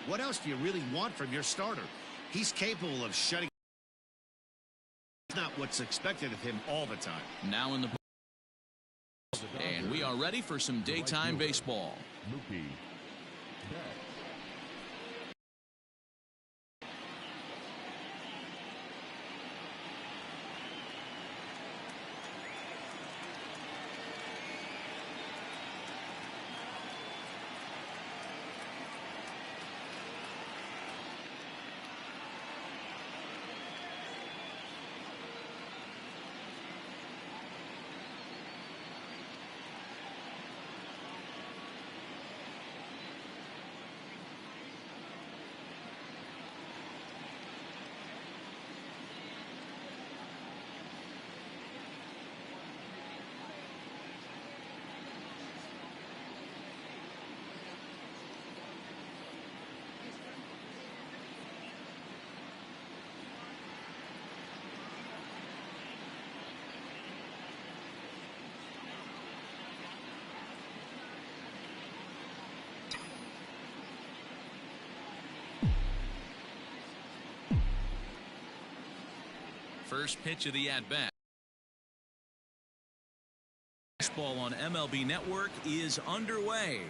What else do you really want from your starter? He's capable of shutting. It's not what's expected of him all the time. Now in the and we are ready for some daytime baseball. First pitch of the at-bat. Baseball on MLB Network is underway.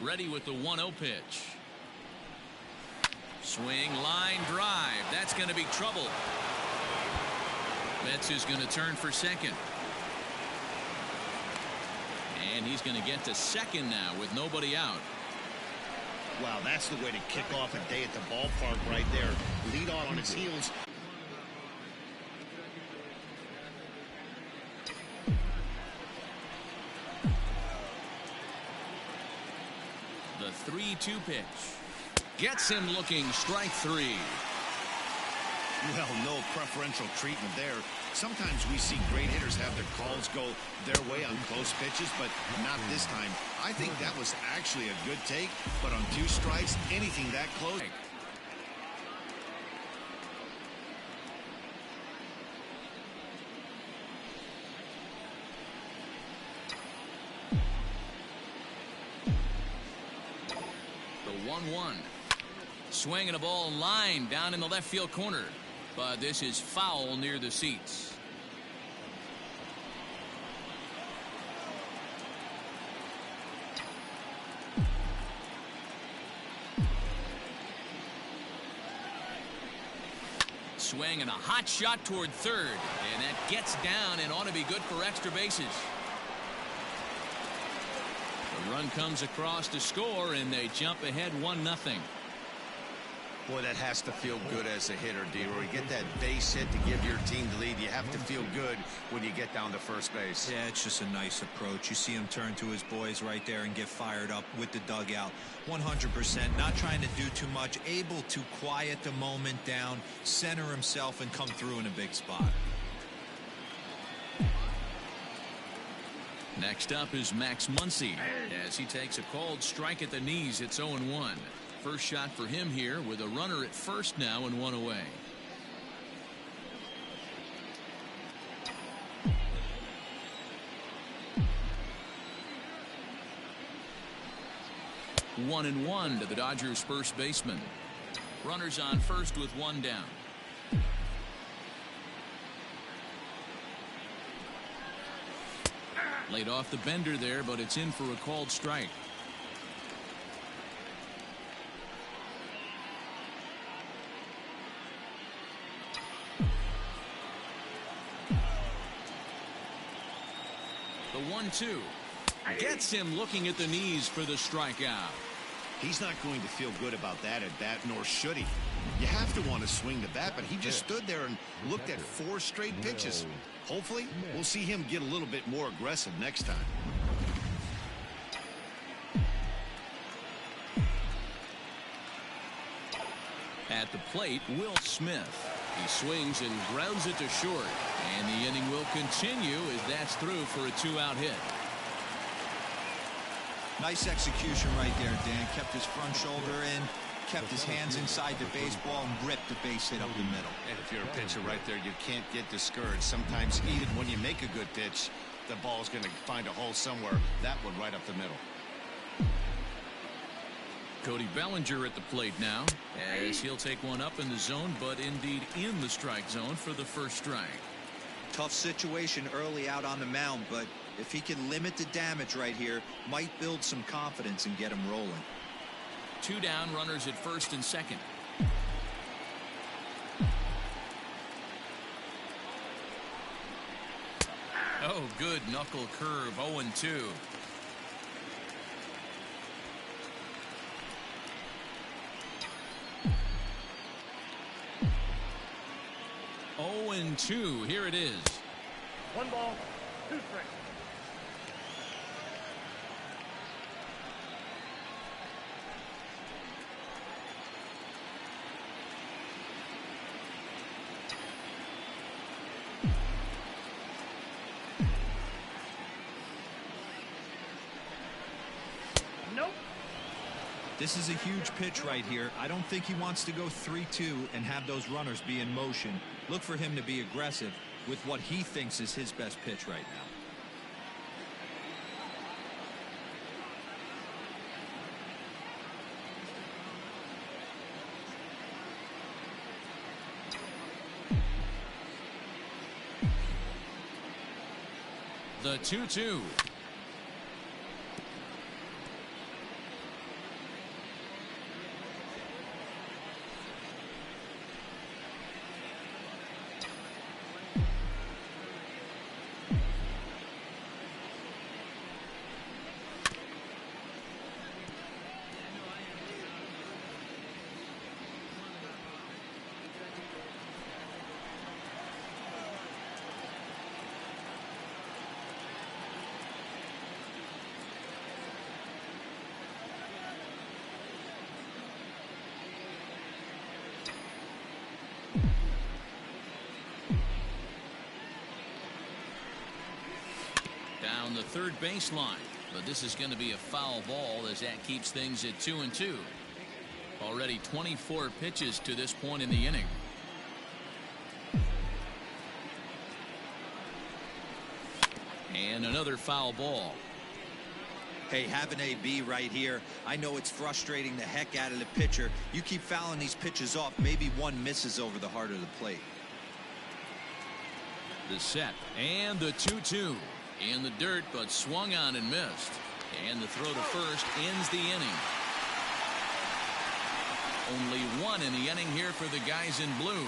Ready with the 1-0 pitch. Swing, line drive. That's going to be trouble. Betts is going to turn for second. And he's going to get to second now with nobody out. Wow, that's the way to kick off a day at the ballpark right there. Lead off on his heels. The 3-2 pitch. Gets him looking, strike three. Well, no preferential treatment there. Sometimes we see great hitters have their calls go their way on close pitches, but not this time. I think that was actually a good take, but on 2 strikes, anything that close. The 1-1. Swinging a ball line down in the left field corner. But this is foul near the seats. Swing and a hot shot toward third. And that gets down and ought to be good for extra bases. The run comes across to score, and they jump ahead 1-0. Boy, that has to feel good as a hitter, D-Roy. You get that base hit to give your team the lead. You have to feel good when you get down to first base. Yeah, it's just a nice approach. You see him turn to his boys right there and get fired up with the dugout. 100%, not trying to do too much, able to quiet the moment down, center himself, and come through in a big spot. Next up is Max Muncy as he takes a called strike at the knees. It's 0-1. First shot for him here with a runner at first now and 1 away. One and 1 to the Dodgers first baseman. Runners on first with 1 down. Laid off the bender there, but it's in for a called strike. The 1-2 gets him looking at the knees for the strikeout. He's not going to feel good about that at bat, nor should he. You have to want to swing the bat, but he just stood there and looked at 4 straight pitches. Hopefully, we'll see him get a little bit more aggressive next time. At the plate, Will Smith. He swings and grounds it to short. And the inning will continue as that's through for a 2-out hit. Nice execution right there, Dan. Kept his front shoulder in, kept his hands inside the baseball and ripped the base hit up the middle. And if you're a pitcher right there, you can't get discouraged. Sometimes even when you make a good pitch, the ball's going to find a hole somewhere. That one right up the middle. Cody Bellinger at the plate now, as he'll take one up in the zone, but indeed in the strike zone for the first strike. Tough situation early out on the mound, but if he can limit the damage right here, might build some confidence and get him rolling. 2 down, runners at first and second. Oh, good knuckle curve, 0-2. Oh, and 2. Here it is. 1 ball, 2 strikes. Nope. This is a huge pitch right here. I don't think he wants to go 3-2 and have those runners be in motion. Look for him to be aggressive with what he thinks is his best pitch right now. The 2-2. Down the third baseline, but this is going to be a foul ball as that keeps things at 2-2. Already 24 pitches to this point in the inning. And another foul ball. Hey, have an AB right here. I know it's frustrating the heck out of the pitcher. You keep fouling these pitches off, maybe one misses over the heart of the plate. The set and the 2-2. In the dirt, but swung on and missed. And the throw to first ends the inning. Only 1 in the inning here for the guys in blue.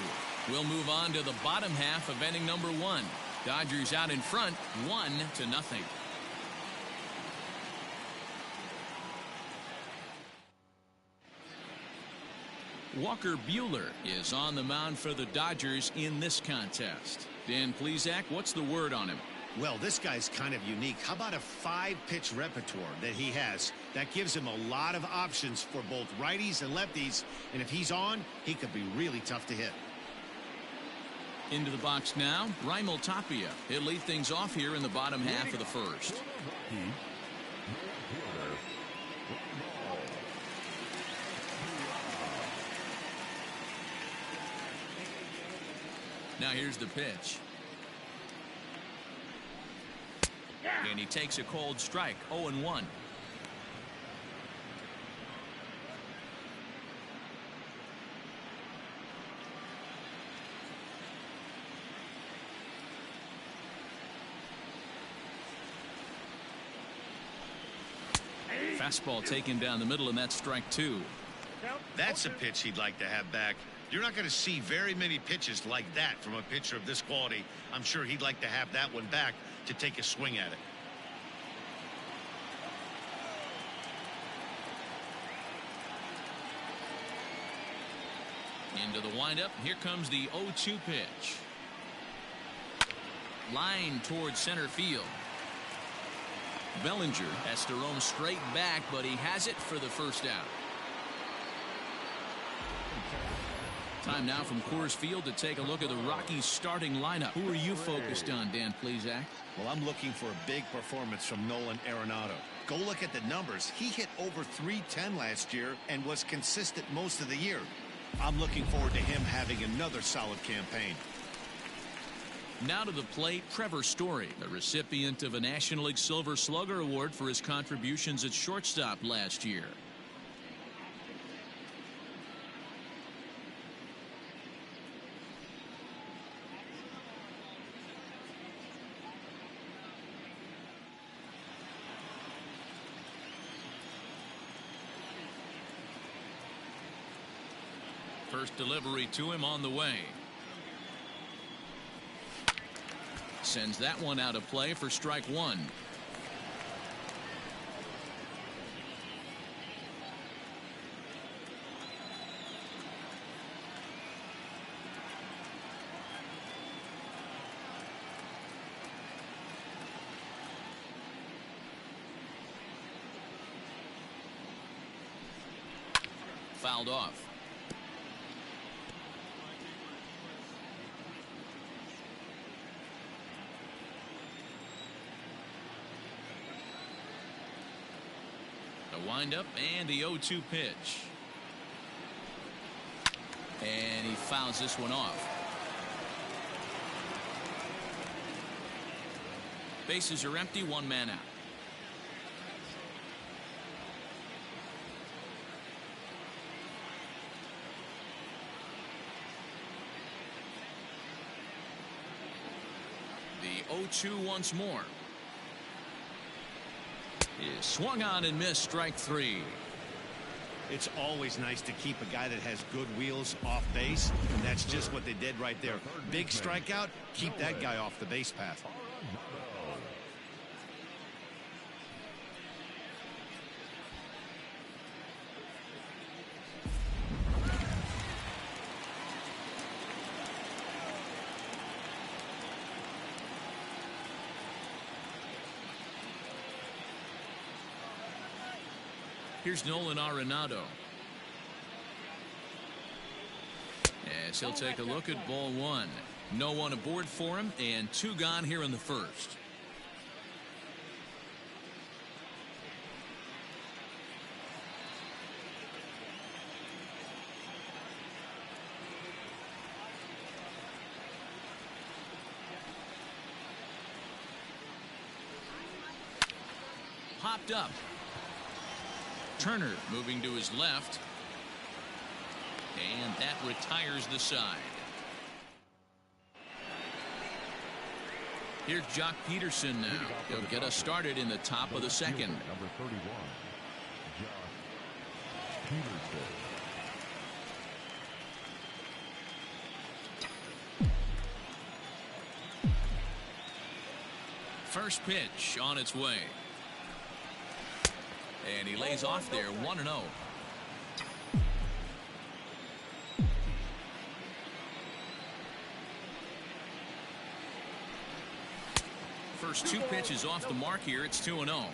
We'll move on to the bottom half of inning number 1. Dodgers out in front, 1-0. Walker Buehler is on the mound for the Dodgers in this contest. Dan Plesac, what's the word on him? Well, this guy's kind of unique. How about a 5-pitch repertoire that he has? That gives him a lot of options for both righties and lefties. And if he's on, he could be really tough to hit. Into the box now, Raimel Tapia. He'll lead things off here in the bottom half of the first. Now here's the pitch. And he takes a cold strike, 0-1. Fastball taken down the middle, and that's strike 2. That's a pitch he'd like to have back. You're not going to see very many pitches like that from a pitcher of this quality. I'm sure he'd like to have that one back to take a swing at it. Into the windup. Here comes the 0-2 pitch. Line towards center field. Bellinger has to roam straight back, but he has it for the first out. Time now from Coors Field to take a look at the Rockies starting lineup. Who are you focused on, Dan Plesac? Well, I'm looking for a big performance from Nolan Arenado. Go look at the numbers. He hit over 310 last year and was consistent most of the year. I'm looking forward to him having another solid campaign. Now to the plate, Trevor Story, the recipient of a National League Silver Slugger Award for his contributions at shortstop last year. First delivery to him on the way. Sends that one out of play for strike one. Fouled off. Wind up and the 0-2 pitch. And he fouls this one off. Bases are empty, one man out. The 0-2 once more. Is swung on and missed, strike three. It's always nice to keep a guy that has good wheels off base, and that's just what they did right there. Big strikeout, keep that guy off the base path. Here's Nolan Arenado. As he'll take a look at ball one. No one aboard for him, and two gone here in the first. Popped up. Turner moving to his left. And that retires the side. Here's Jock Peterson now. He'll get us started in the top of the second. Number 31, Jock Peterson. First pitch on its way. And he lays off there, 1-0. First two pitches off the mark here. It's 2-0.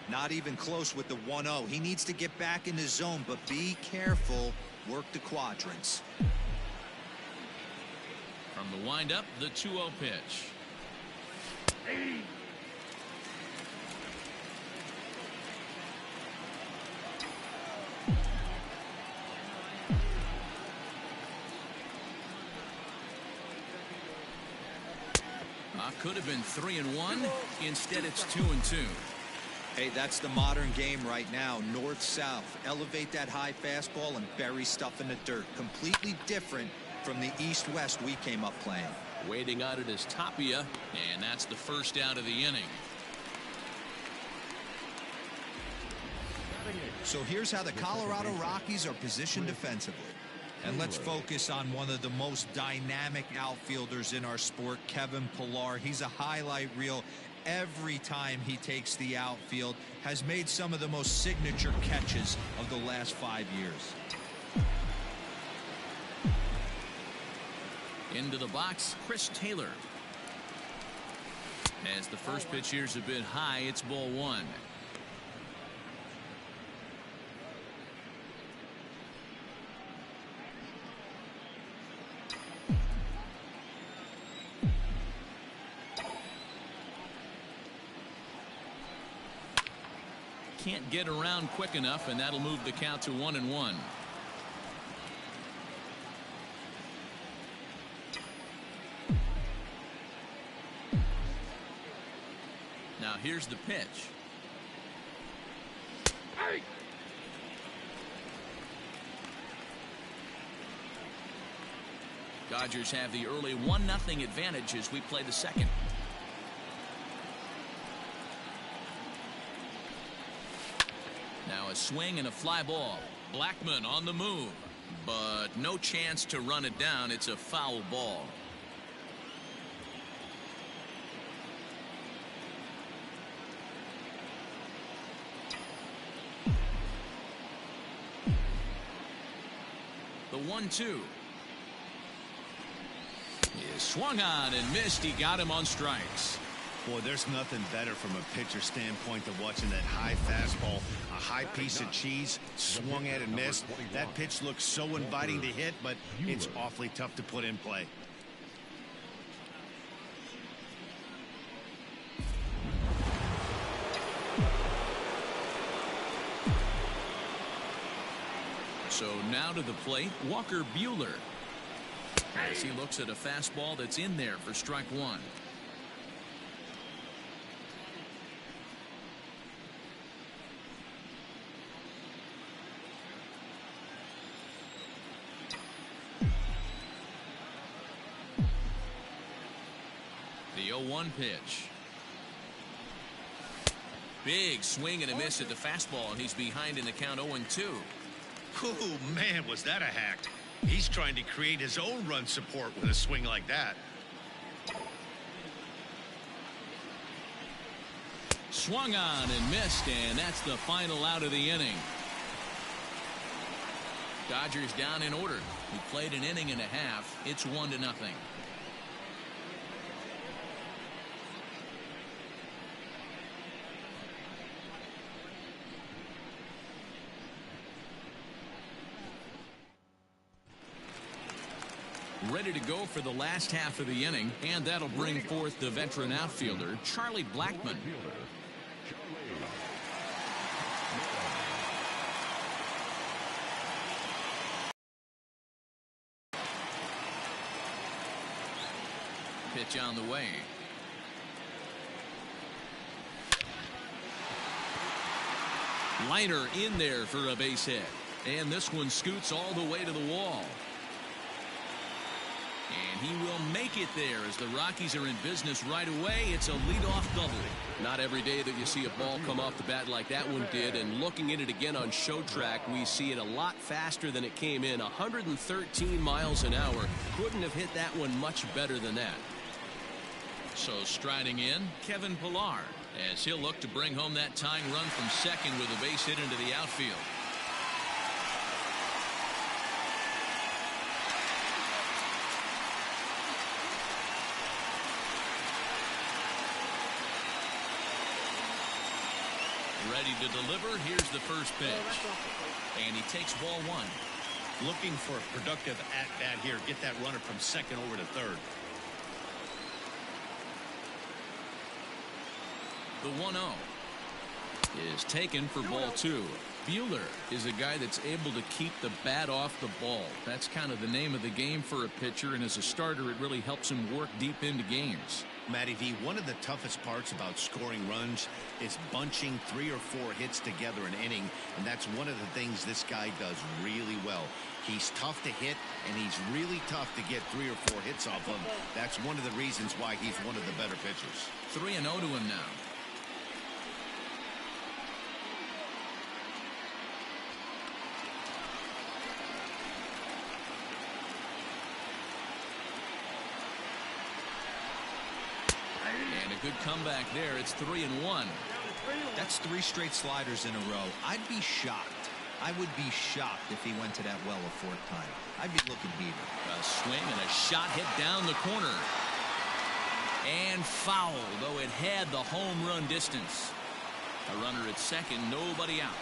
Not even close with the 1-0. He needs to get back in the zone, but be careful. Work the quadrants. From the windup, the 2-0 pitch. Could have been 3-1. Instead, it's 2-2. Hey, that's the modern game right now. North-south. Elevate that high fastball and bury stuff in the dirt. Completely different from the east-west we came up playing. Waiting on it is Tapia, and that's the first out of the inning. So here's how the Colorado Rockies are positioned defensively. And let's focus on one of the most dynamic outfielders in our sport, Kevin Pilar. He's a highlight reel every time he takes the outfield. Has made some of the most signature catches of the last 5 years. Into the box, Chris Taylor. As the first pitch here's a bit high, it's ball one. can't get around quick enough, and that'll move the count to 1-1. Now here's the pitch. Hey. Dodgers have the early 1-0 advantage as we play the second. Now a swing and a fly ball. Blackmon on the move, but no chance to run it down. It's a foul ball. The 1-2. He swung on and missed. He got him on strikes. Boy, there's nothing better from a pitcher standpoint than watching that high fastball, a high piece of cheese, swung at and missed. That pitch looks so inviting to hit, but it's awfully tough to put in play. So now to the plate, Walker Buehler. As he looks at a fastball that's in there for strike one. The 0-1 pitch. Big swing and a miss at the fastball, and he's behind in the count 0-2. Oh, man, was that a hack. He's trying to create his own run support with a swing like that. Swung on and missed, and that's the final out of the inning. Dodgers down in order. He played an inning and a half. It's 1-0. Ready to go for the last half of the inning, and that'll bring forth the veteran outfielder, Charlie Blackmon. Pitch on the way. Liner in there for a base hit, and this one scoots all the way to the wall. And he will make it there as the Rockies are in business right away. It's a leadoff double. Not every day that you see a ball come off the bat like that one did, and looking at it again on show track, we see it a lot faster than it came in. 113 miles an hour. Couldn't have hit that one much better than that. So striding in, Kevin Pilar, as he'll look to bring home that tying run from second with a base hit into the outfield. Ready to deliver. Here's the first pitch. And he takes ball one. Looking for a productive at-bat here. Get that runner from second over to third. The 1-0 is taken for ball two. Buehler is a guy that's able to keep the bat off the ball. That's kind of the name of the game for a pitcher, and as a starter, it really helps him work deep into games. Matty V, one of the toughest parts about scoring runs is bunching 3 or 4 hits together an inning, and that's one of the things this guy does really well. He's tough to hit, and he's really tough to get 3 or 4 hits off of. That's one of the reasons why he's one of the better pitchers. 3-0 to him now. And a good comeback there. It's 3-1. That's 3 straight sliders in a row. I'd be shocked. I would be shocked if he went to that well a 4th time. I'd be looking heated. A swing and a shot hit down the corner. And foul, though it had the home run distance. A runner at second, nobody out.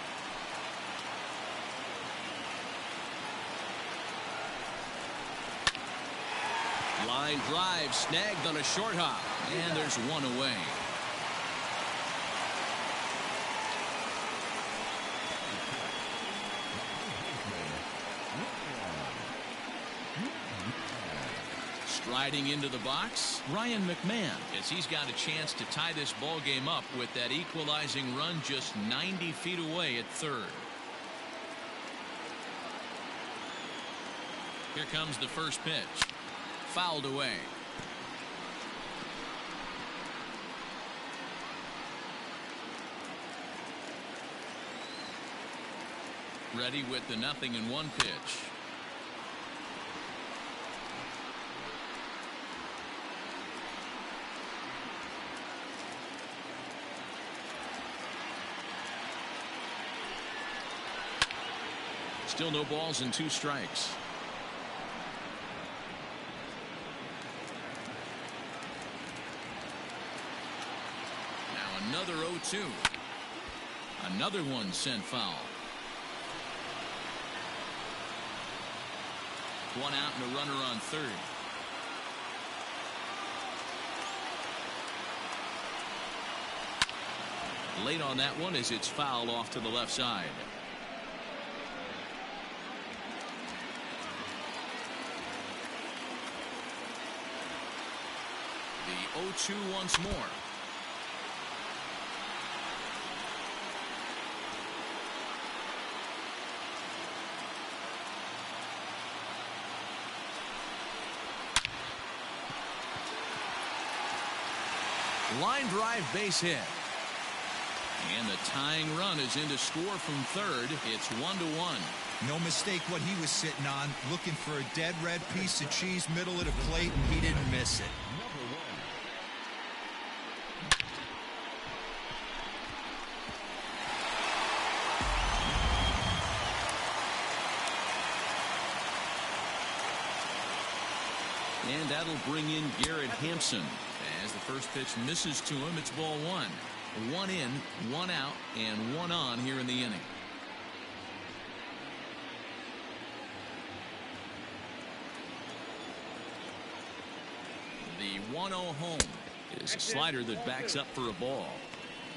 Line drive snagged on a short hop, and there's one away. Riding into the box, Ryan McMahon, as he's got a chance to tie this ball game up with that equalizing run just 90 feet away at third. Here comes the first pitch. Fouled away. Ready with the 0-1 pitch. Still no balls and 2 strikes. Now another 0-2. Another one sent foul. 1 out and a runner on third. Late on that one as it's fouled off to the left side. The 0-2 once more. Line drive, base hit. And the tying run is in to score from third. It's 1-1. No mistake what he was sitting on, looking for a dead red piece of cheese middle of the plate, and he didn't miss it. And that'll bring in Garrett Hampson. As the first pitch misses to him, it's ball 1. 1 in, 1 out, and 1 on here in the inning. The 1-0 home is a slider that backs up for a ball.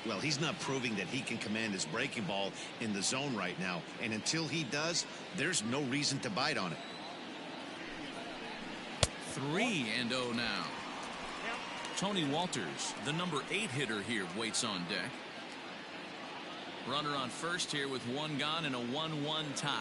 Well, he's not proving that he can command his breaking ball in the zone right now. And until he does, there's no reason to bite on it. 3-0 now. Tony Walters, the number 8 hitter here, waits on deck. Runner on first here with 1 gone and a 1-1 tie.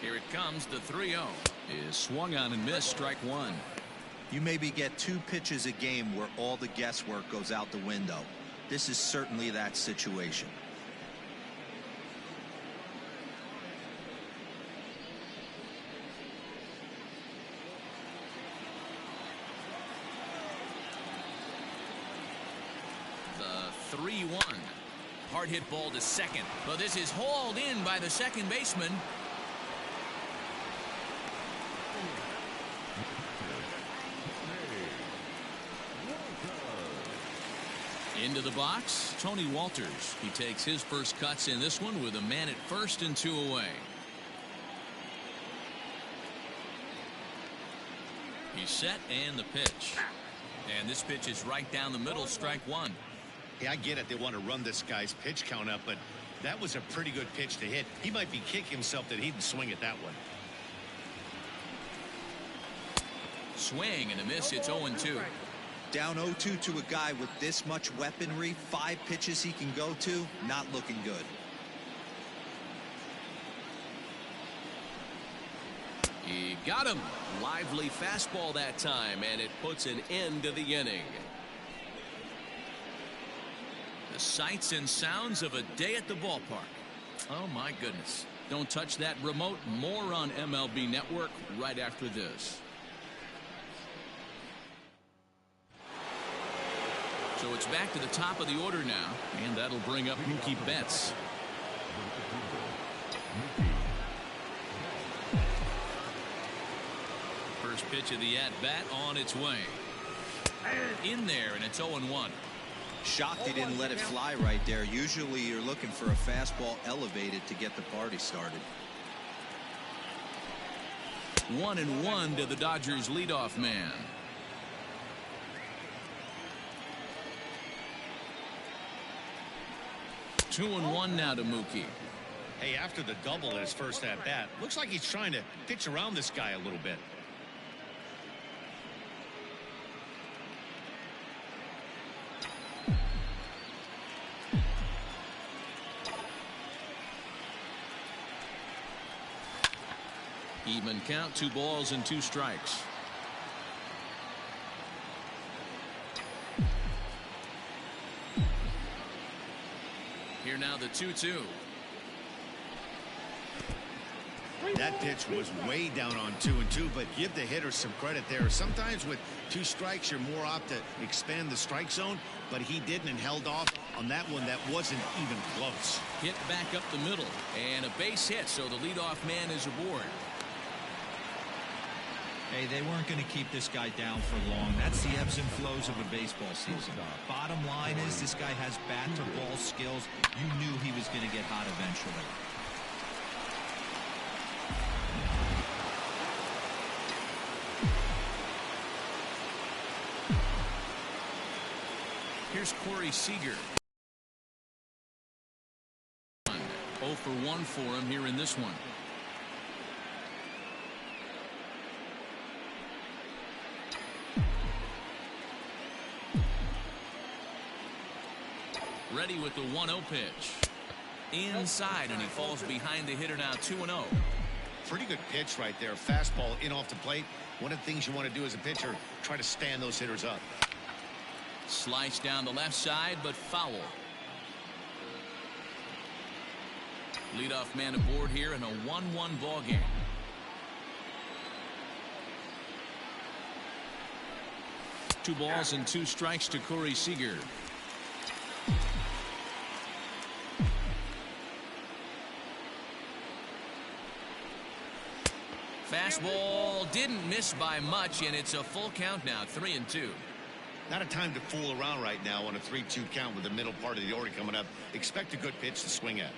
Here it comes. The 3-0 is swung on and missed. Strike 1. You maybe get 2 pitches a game where all the guesswork goes out the window. This is certainly that situation. The 3-1. Hard hit ball to second. But this is hauled in by the second baseman. Into the box, Tony Walters. He takes his first cuts in this one with a man at first and 2 away. He's set and the pitch. And this pitch is right down the middle, strike 1. Yeah, I get it. They want to run this guy's pitch count up, but that was a pretty good pitch to hit. He might be kicking himself that he didn't swing at that one. Swing and a miss. It's 0-2. Down 0-2 to a guy with this much weaponry, 5 pitches he can go to, not looking good. He got him. Lively fastball that time, and it puts an end to the inning. The sights and sounds of a day at the ballpark. Oh my goodness. Don't touch that remote. More on MLB Network right after this. So it's back to the top of the order now, and that'll bring up Mookie Betts. First pitch of the at-bat on its way. In there, and it's 0-1. Shocked he didn't let it fly right there. Usually you're looking for a fastball elevated to get the party started. 1-1 to the Dodgers leadoff man. 2-1 now to Mookie. Hey, after the double at his first at-bat, looks like he's trying to pitch around this guy a little bit. Even count, 2 balls and 2 strikes. Here now the 2-2. That pitch was way down on 2-2, but give the hitter some credit there. Sometimes with 2 strikes, you're more apt to expand the strike zone, but he didn't and held off on that one that wasn't even close. Hit back up the middle, and a base hit, so the leadoff man is aboard. Hey, they weren't going to keep this guy down for long. That's the ebbs and flows of a baseball season. Bottom line is this guy has bat-to-ball skills. You knew he was going to get hot eventually. Here's Corey Seager. 0 for 1 for him here in this one. Ready with the 1-0 pitch. Inside, and he falls behind the hitter now 2-0. Pretty good pitch right there. Fastball in off the plate. One of the things you want to do as a pitcher, try to stand those hitters up. Slice down the left side, but foul. Leadoff man aboard here in a 1-1 ball game. Two balls and 2 strikes to Corey Seager. Fastball didn't miss by much, and it's a full count now, 3-2. Not a time to fool around right now on a 3-2 count with the middle part of the order coming up. Expect a good pitch to swing at.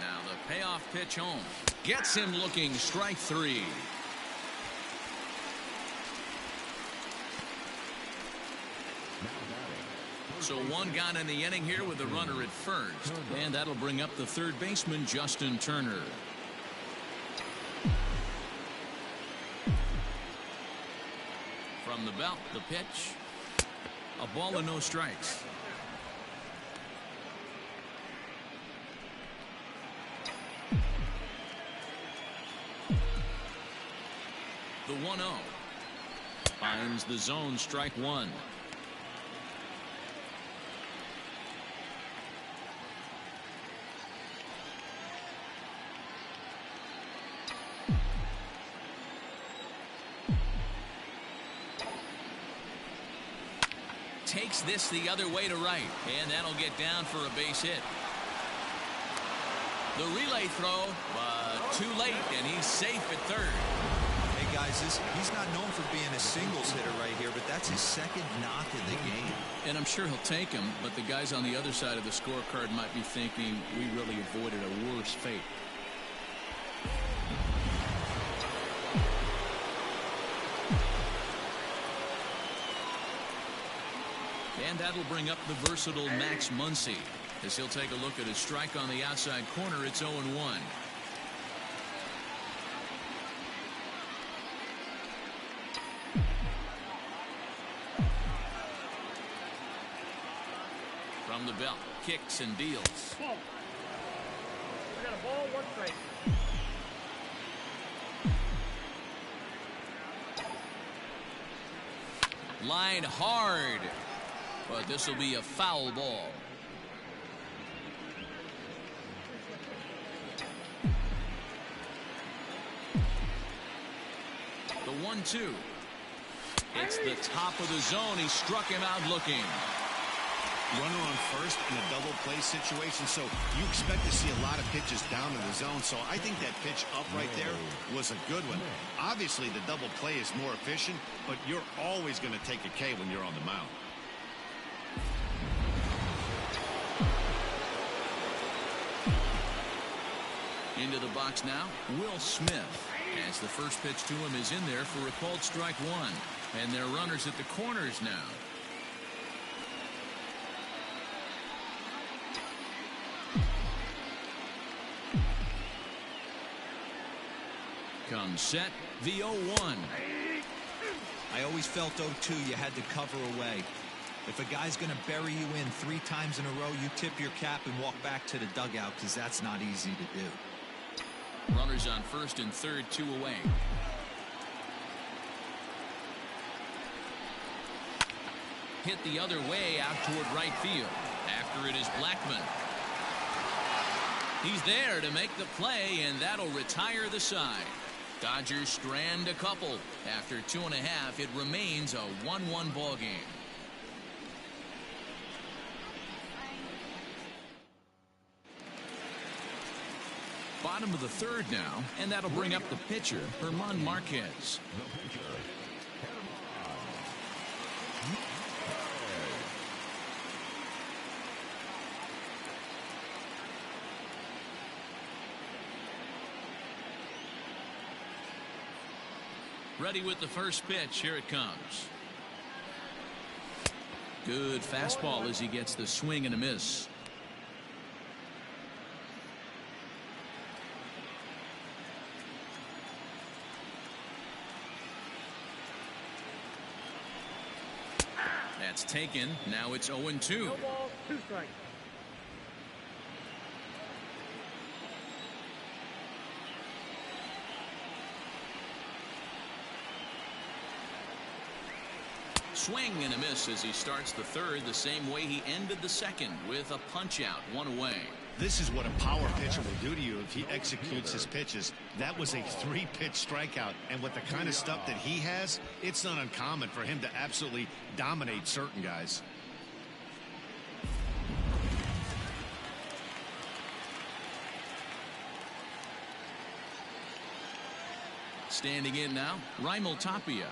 Now the payoff pitch home. Gets him looking, strike 3. So 1 gone in the inning here with the runner at first. And that'll bring up the third baseman, Justin Turner. From the belt, the pitch. A ball and no strikes. The 1-0. Finds the zone, strike 1. Takes this the other way to right, and that'll get down for a base hit. The relay throw, but too late, and he's safe at third. Hey guys, he's not known for being a singles hitter right here, but that's his second knock in the game. And I'm sure he'll take him, but the guys on the other side of the scorecard might be thinking we really avoided a worse fate. And that'll bring up the versatile Max Muncy as he'll take a look at a strike on the outside corner. It's 0-1. From the belt, kicks and deals. Ball. We got a ball, 1 strike. Line hard. But this will be a foul ball. The 1-2. It's the top of the zone. He struck him out looking. Runner on first in a double play situation, so you expect to see a lot of pitches down in the zone. So I think that pitch up right there was a good one. Obviously, the double play is more efficient, but you're always going to take a K when you're on the mound. Into the box now, Will Smith. As the first pitch to him is in there for a called strike one. And there are runners at the corners now. Comes set, the 0-1. I always felt 0-2 you had to cover away. If a guy's going to bury you in 3 times in a row, you tip your cap and walk back to the dugout because that's not easy to do. Runners on first and third, 2 away. Hit the other way out toward right field. After it is Blackmon. He's there to make the play, and that'll retire the side. Dodgers strand a couple. After 2.5, it remains a 1-1 ball game. Bottom of the third now, and that'll bring up the pitcher, German Marquez. Ready with the first pitch. Here it comes. Good fastball as he gets the swing and a miss. That's taken. Now it's 0-2. No ball, 2 strikes. Swing and a miss as he starts the third the same way he ended the second with a punch out, 1 away. This is what a power pitcher will do to you if he executes his pitches. That was a 3-pitch strikeout, and with the kind of stuff that he has, it's not uncommon for him to absolutely dominate certain guys. Standing in now, Raimel Tapia.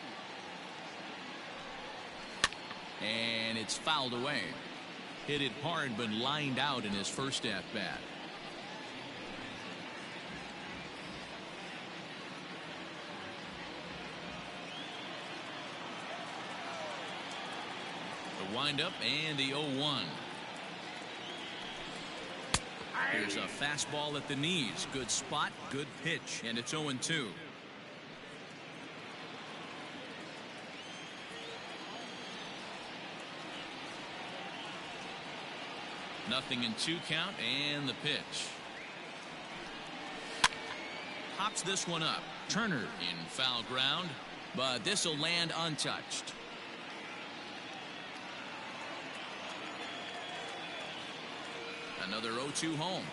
And it's fouled away. Hit it hard but lined out in his first at bat. The windup and the 0-1. Here's a fastball at the knees. Good spot, good pitch, and it's 0-2. Nothing in 2 count, and the pitch. Hops this one up. Turner in foul ground, but this will land untouched. Another 0-2 home.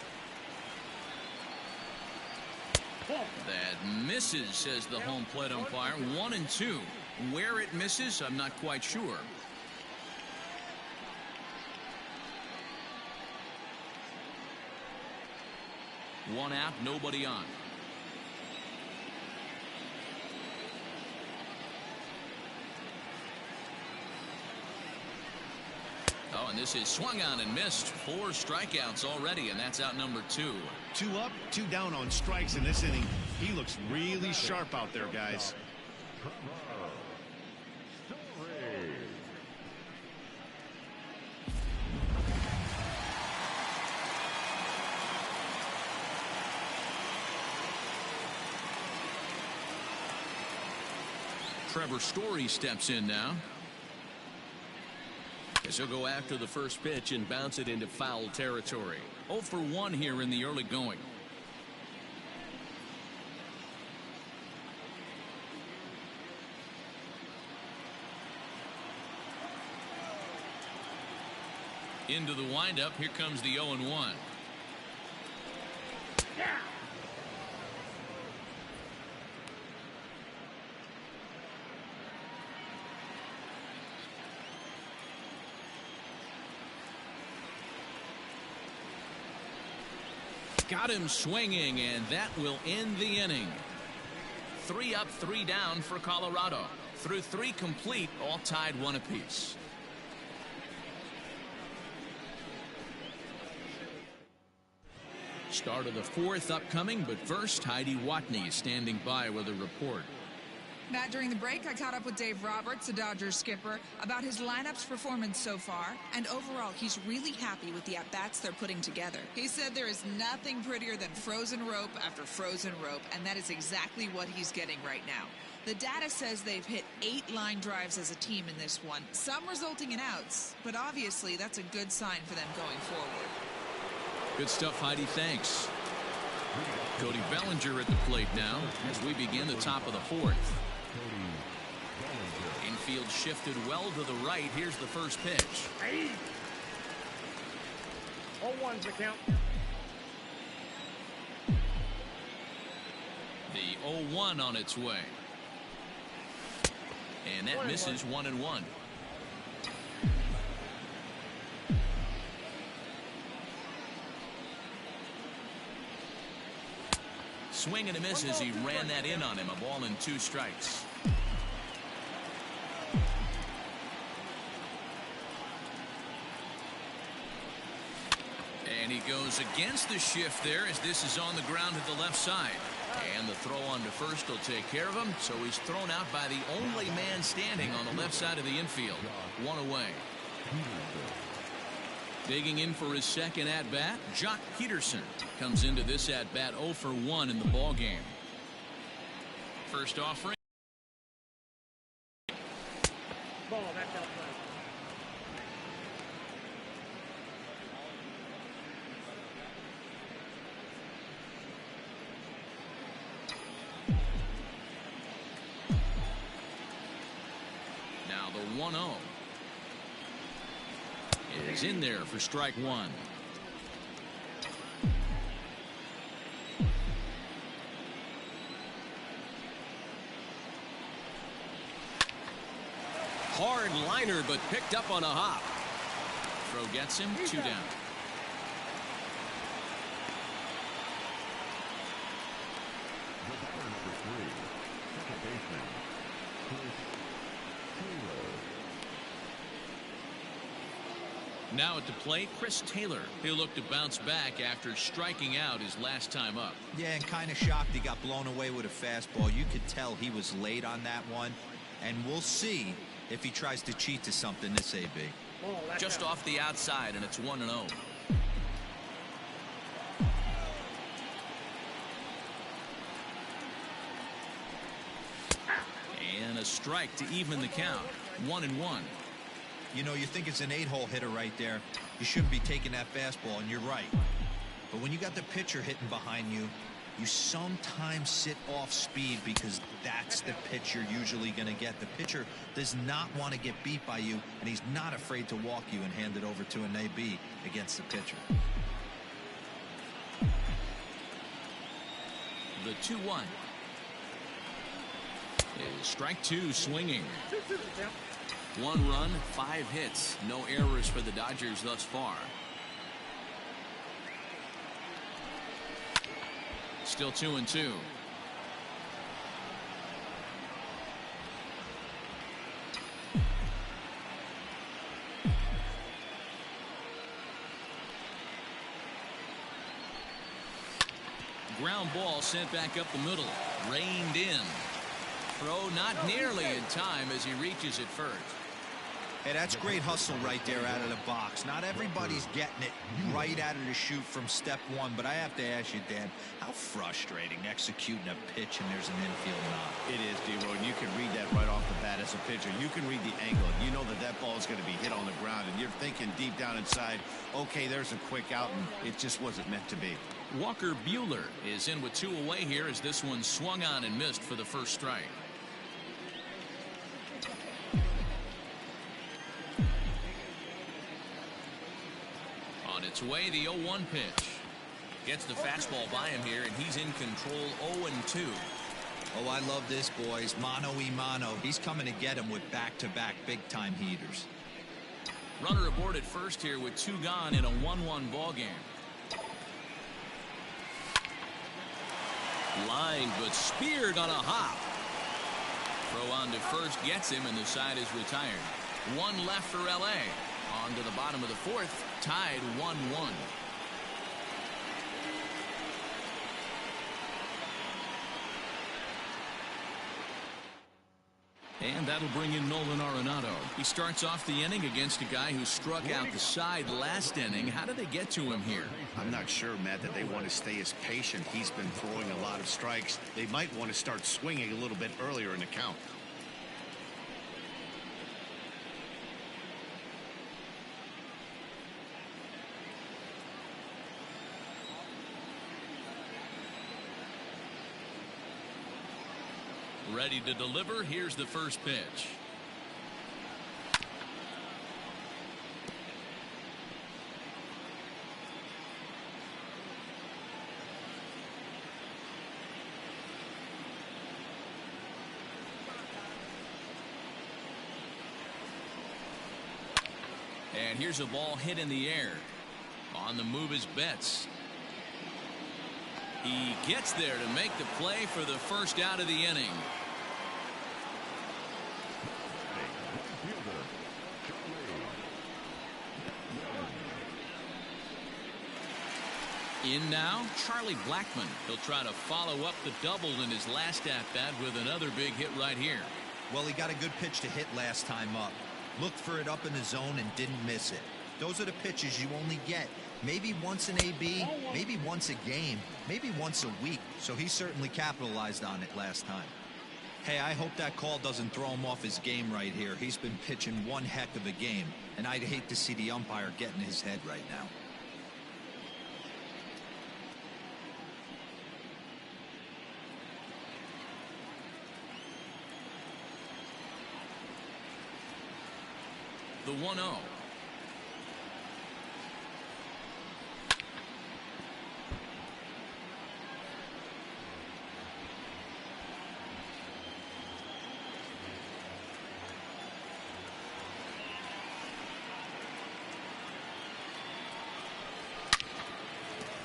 That misses, says the home plate umpire. 1-2. Where it misses, I'm not quite sure. One out, nobody on. Oh, and this is swung on and missed. 4 strikeouts already, and that's out number 2. 2 up, 2 down on strikes in this inning. He looks really sharp out there, guys. Trevor Story steps in now. As he'll go after the first pitch and bounce it into foul territory. 0 for 1 here in the early going. Into the windup. Here comes the 0-1. Got him swinging, and that will end the inning. 3 up, 3 down for Colorado. Through 3 complete, all tied 1 apiece. Start of the fourth upcoming, but first, Heidi Watney standing by with a report. Matt, during the break, I caught up with Dave Roberts, the Dodgers skipper, about his lineup's performance so far, and overall, he's really happy with the at-bats they're putting together. He said there is nothing prettier than frozen rope after frozen rope, and that is exactly what he's getting right now. The data says they've hit 8 line drives as a team in this one, some resulting in outs, but obviously that's a good sign for them going forward. Good stuff, Heidi. Thanks. Cody Bellinger at the plate now as we begin the top of the fourth. Infield shifted well to the right. Here's the first pitch. Hey. 0-1's the count. The 0-1 on its way. And that misses 1-1. Swing and a miss as he ran that in on him. A ball and 2 strikes. And he goes against the shift there as this is on the ground to the left side. And the throw on to first will take care of him. So he's thrown out by the only man standing on the left side of the infield. 1 away. Digging in for his second at-bat, Jock Peterson comes into this at-bat 0 for 1 in the ballgame. First offering. Ball, that's outside. Now the 1-0. Is in there for strike 1. Hard liner, but picked up on a hop. Throw gets him 2 down. Now at the plate, Chris Taylor. He'll look to bounce back after striking out his last time up. Yeah, and kind of shocked he got blown away with a fastball. You could tell he was late on that one. And we'll see if he tries to cheat to something this AB. Ball, that's Just out. off the outside, and it's 1-0. And a strike to even the count. 1-1. You know, you think it's an 8-hole hitter right there. You shouldn't be taking that fastball, and you're right. But when you got the pitcher hitting behind you, you sometimes sit off speed because that's the pitch you're usually going to get. The pitcher does not want to get beat by you, and he's not afraid to walk you and hand it over to an AB against the pitcher. The 2-1. Is strike 2 swinging. 2-2 the count. 1 run, 5 hits. No errors for the Dodgers thus far. Still 2-2. Ground ball sent back up the middle. Reined in. Throw not nearly in time as he reaches it first. Hey, that's great hustle right there out of the box. Not everybody's getting it right out of the chute from step 1, but I have to ask you, Dan, how frustrating executing a pitch and there's an infield knock. It is, D-Roy, and you can read that right off the bat as a pitcher. You can read the angle. You know that that ball is going to be hit on the ground, and you're thinking deep down inside, okay, there's a quick out, and it just wasn't meant to be. Walker Buehler is in with 2 away here as this one swung on and missed for the first strike. On its way, the 0-1 pitch. Gets the fastball by him here, and he's in control 0-2. Oh, I love this, boys. Mano-y-mano. He's coming to get him with back-to-back big-time heaters. Runner aboard at first here with 2 gone in a 1-1 ball game. Line, but speared on a hop. Throw on to first gets him, and the side is retired. 1 left for L.A. On to the bottom of the fourth, tied 1-1. And that'll bring in Nolan Arenado. He starts off the inning against a guy who struck out the side last inning. How did they get to him here? I'm not sure, Matt, that they want to stay as patient. He's been throwing a lot of strikes. They might want to start swinging a little bit earlier in the count. Ready to deliver. Here's the first pitch. And here's a ball hit in the air. On the move is Betts. He gets there to make the play for the first out of the inning. In now, Charlie Blackmon. He'll try to follow up the double in his last at-bat with another big hit right here. Well, he got a good pitch to hit last time up. Looked for it up in the zone and didn't miss it. Those are the pitches you only get. Maybe once an AB, maybe once a game, maybe once a week. So he certainly capitalized on it last time. Hey, I hope that call doesn't throw him off his game right here. He's been pitching one heck of a game, and I'd hate to see the umpire get in his head right now. The 1-0.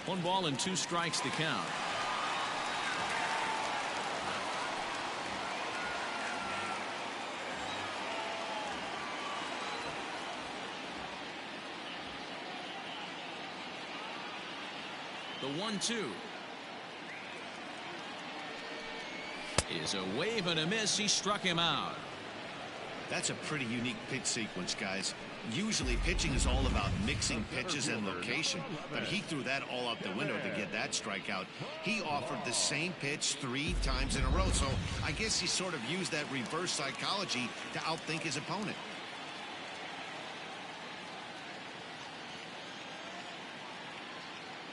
One ball and two strikes to count. The 1-2 is a wave and a miss. He struck him out. That's a pretty unique pitch sequence, guys. Usually pitching is all about mixing pitches and location, but he threw that all out the window to get that strikeout. He offered the same pitch 3 times in a row, so I guess he sort of used that reverse psychology to outthink his opponent.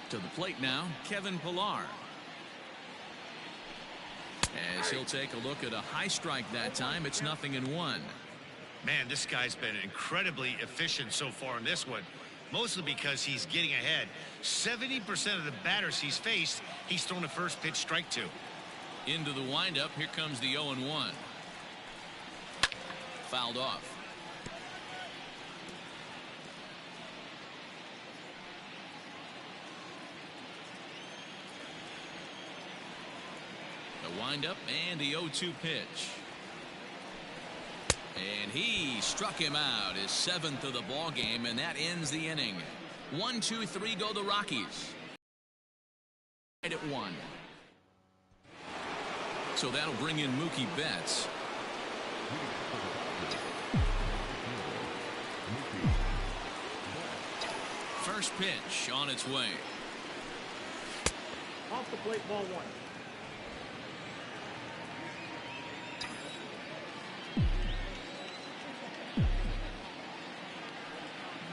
To the plate now, Kevin Pilar. As he'll take a look at a high strike that time, it's 0-1. Man, this guy's been incredibly efficient so far in this one, mostly because he's getting ahead. 70% of the batters he's faced, he's thrown a first pitch strike to. Into the windup, here comes the 0-1. Fouled off. The windup and the 0-2 pitch. And he struck him out, his 7th of the ball game, and that ends the inning. 1-2-3 go the Rockies. Right at 1. So that'll bring in Mookie Betts. First pitch on its way. Off the plate, ball 1.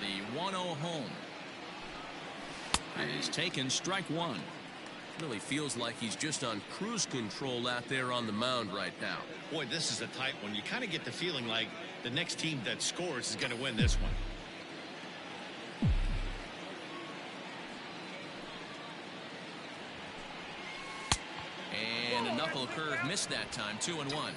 The 1-0 home is taken, strike 1. Really feels like he's just on cruise control out there on the mound right now. Boy, this is a tight one. You kind of get the feeling like the next team that scores is going to win this one. And a knuckle curve missed that time. 2-1.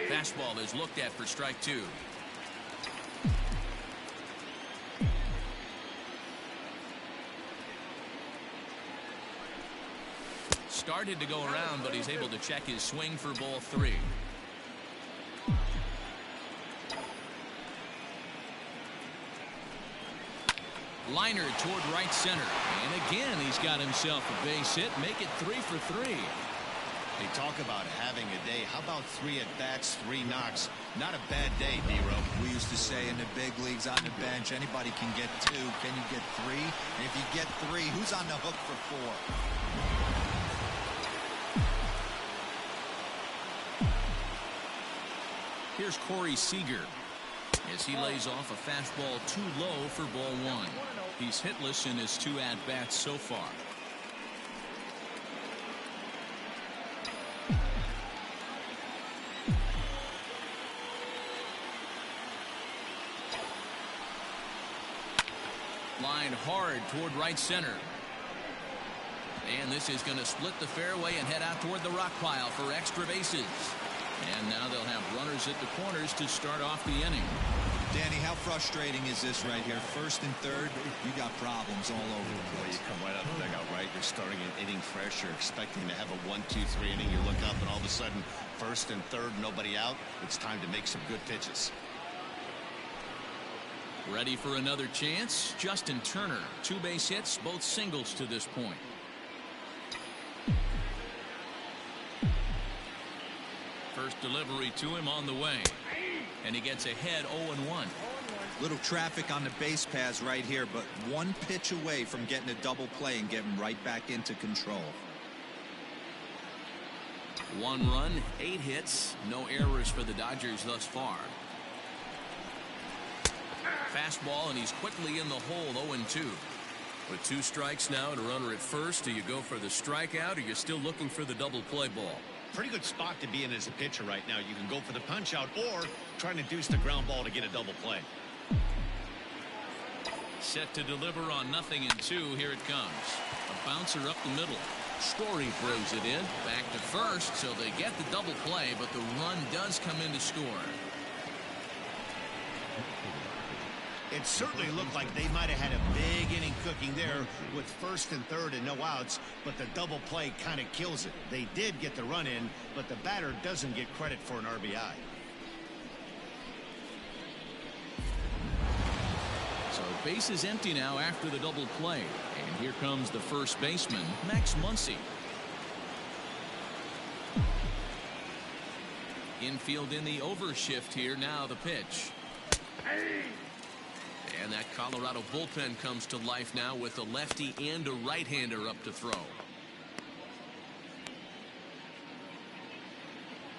Fastball is looked at for strike 2. Started to go around, but he's able to check his swing for ball 3. Liner toward right center. And again, he's got himself a base hit. Make it 3 for 3. They talk about having a day. How about 3 at-bats, 3 knocks? Not a bad day, D-Row. We used to say in the big leagues on the bench, anybody can get 2. Can you get 3? And if you get 3, who's on the hook for 4? Here's Corey Seager as he lays off a fastball too low for ball 1. He's hitless in his 2 at-bats so far. Line hard toward right center. And this is going to split the fairway and head out toward the rock pile for extra bases. And now they'll have runners at the corners to start off the inning. Danny, how frustrating is this right here? First and third, you got problems all over the place. You come right out of the dugout, right? You're starting an inning fresh. You're expecting to have a 1-2-3 inning. You look up and all of a sudden, first and third, nobody out. It's time to make some good pitches. Ready for another chance? Justin Turner, 2 base hits, both singles to this point. First delivery to him on the way. And he gets ahead 0-1. Little traffic on the base paths right here, but 1 pitch away from getting a double play and getting right back into control. 1 run, 8 hits, no errors for the Dodgers thus far. Fastball, and he's quickly in the hole, 0-2. With 2 strikes now and a runner at first, do you go for the strikeout or you're still looking for the double play ball? Pretty good spot to be in as a pitcher right now. You can go for the punch out or try to deuce the ground ball to get a double play. Set to deliver on 0-2. Here it comes. A bouncer up the middle. Story throws it in. Back to first, so they get the double play, but the run does come in to score. It certainly looked like they might have had a big inning cooking there with first and third and no outs, but the double play kind of kills it. They did get the run in, but the batter doesn't get credit for an RBI. So base is empty now after the double play. And here comes the first baseman, Max Muncy. Infield in the overshift here. Now the pitch. And that Colorado bullpen comes to life now with a lefty and a right-hander up to throw.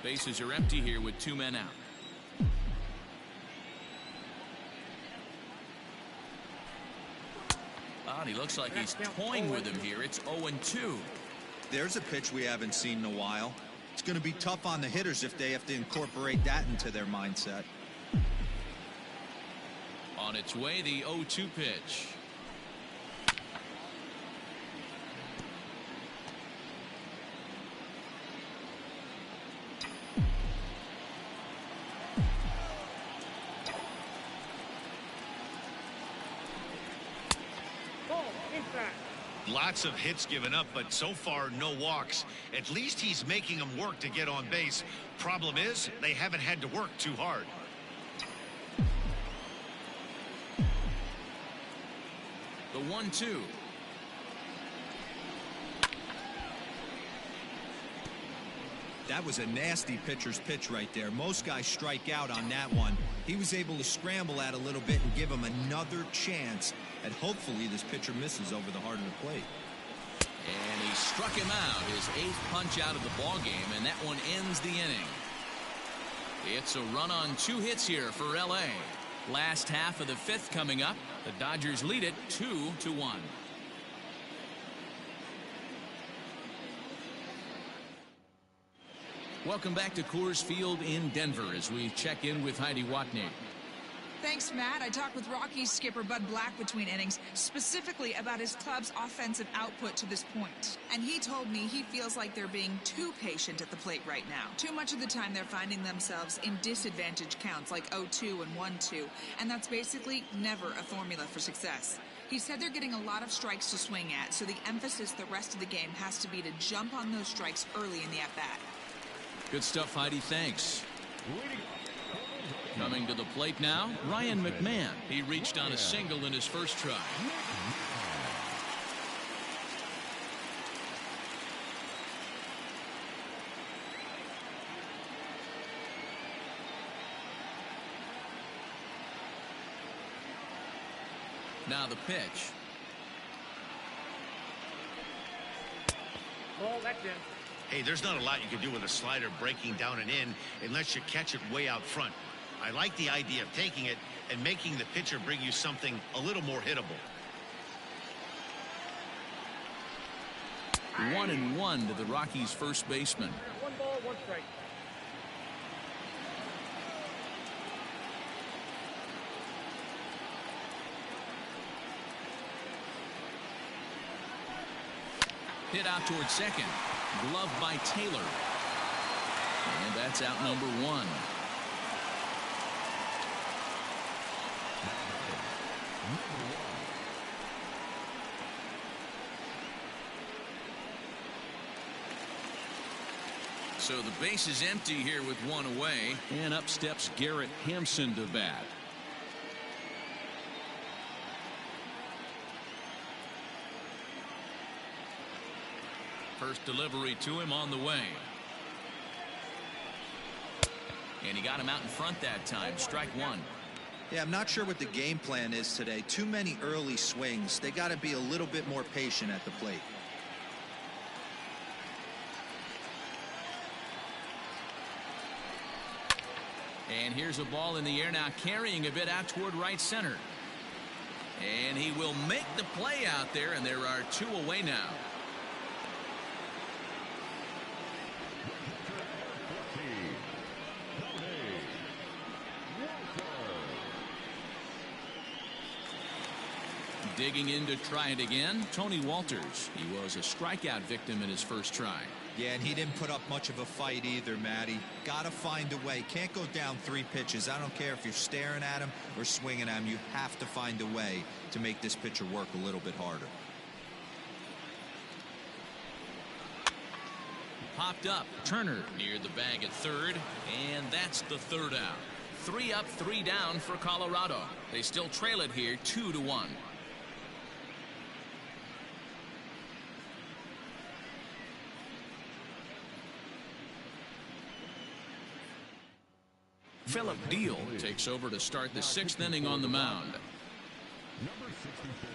Bases are empty here with 2 men out. And he looks like he's toying with him here. It's 0-2. There's a pitch we haven't seen in a while. It's going to be tough on the hitters if they have to incorporate that into their mindset. On its way, the 0-2 pitch. Lots of hits given up, but so far no walks. At least he's making them work to get on base. Problem is, they haven't had to work too hard. The 1-2. That was a nasty pitcher's pitch right there. Most guys strike out on that one. He was able to scramble at a little bit and give him another chance. And hopefully this pitcher misses over the heart of the plate. And he struck him out, his 8th punch out of the ball game, and that one ends the inning. It's a run on 2 hits here for LA. Last half of the 5th coming up. The Dodgers lead it 2-1. Welcome back to Coors Field in Denver as we check in with Heidi Watney. Thanks, Matt. I talked with Rockies skipper Bud Black between innings, specifically about his club's offensive output to this point. And he told me he feels like they're being too patient at the plate right now. Too much of the time they're finding themselves in disadvantage counts like 0-2 and 1-2, and that's basically never a formula for success. He said they're getting a lot of strikes to swing at, so the emphasis the rest of the game has to be to jump on those strikes early in the at-bat. Good stuff, Heidi. Thanks. Coming to the plate now, Ryan McMahon. He reached on a single in his first try. Now the pitch. Ball, that's in. Hey, there's not a lot you can do with a slider breaking down and in unless you catch it way out front. I like the idea of taking it and making the pitcher bring you something a little more hittable. 1-1 to the Rockies' first baseman. 1 ball, 1 strike. Hit out towards second. Glove by Taylor. And that's out number 1. So the base is empty here with 1 away. And up steps Garrett Hampson to bat. First delivery to him on the way. And he got him out in front that time. Strike 1. Yeah, I'm not sure what the game plan is today. Too many early swings. They got to be a little bit more patient at the plate. And here's a ball in the air now, carrying a bit out toward right center. And he will make the play out there, and there are 2 away now. Digging in to try it again, Tony Walters. He was a strikeout victim in his first try. Yeah, and he didn't put up much of a fight either, Matty. Got to find a way. Can't go down 3 pitches. I don't care if you're staring at him or swinging at him. You have to find a way to make this pitcher work a little bit harder. Popped up. Turner near the bag at third, and that's the 3rd out. 3 up, 3 down for Colorado. They still trail it here 2-1. Philip Deal takes over to start the 6th inning on the mound. Number 64,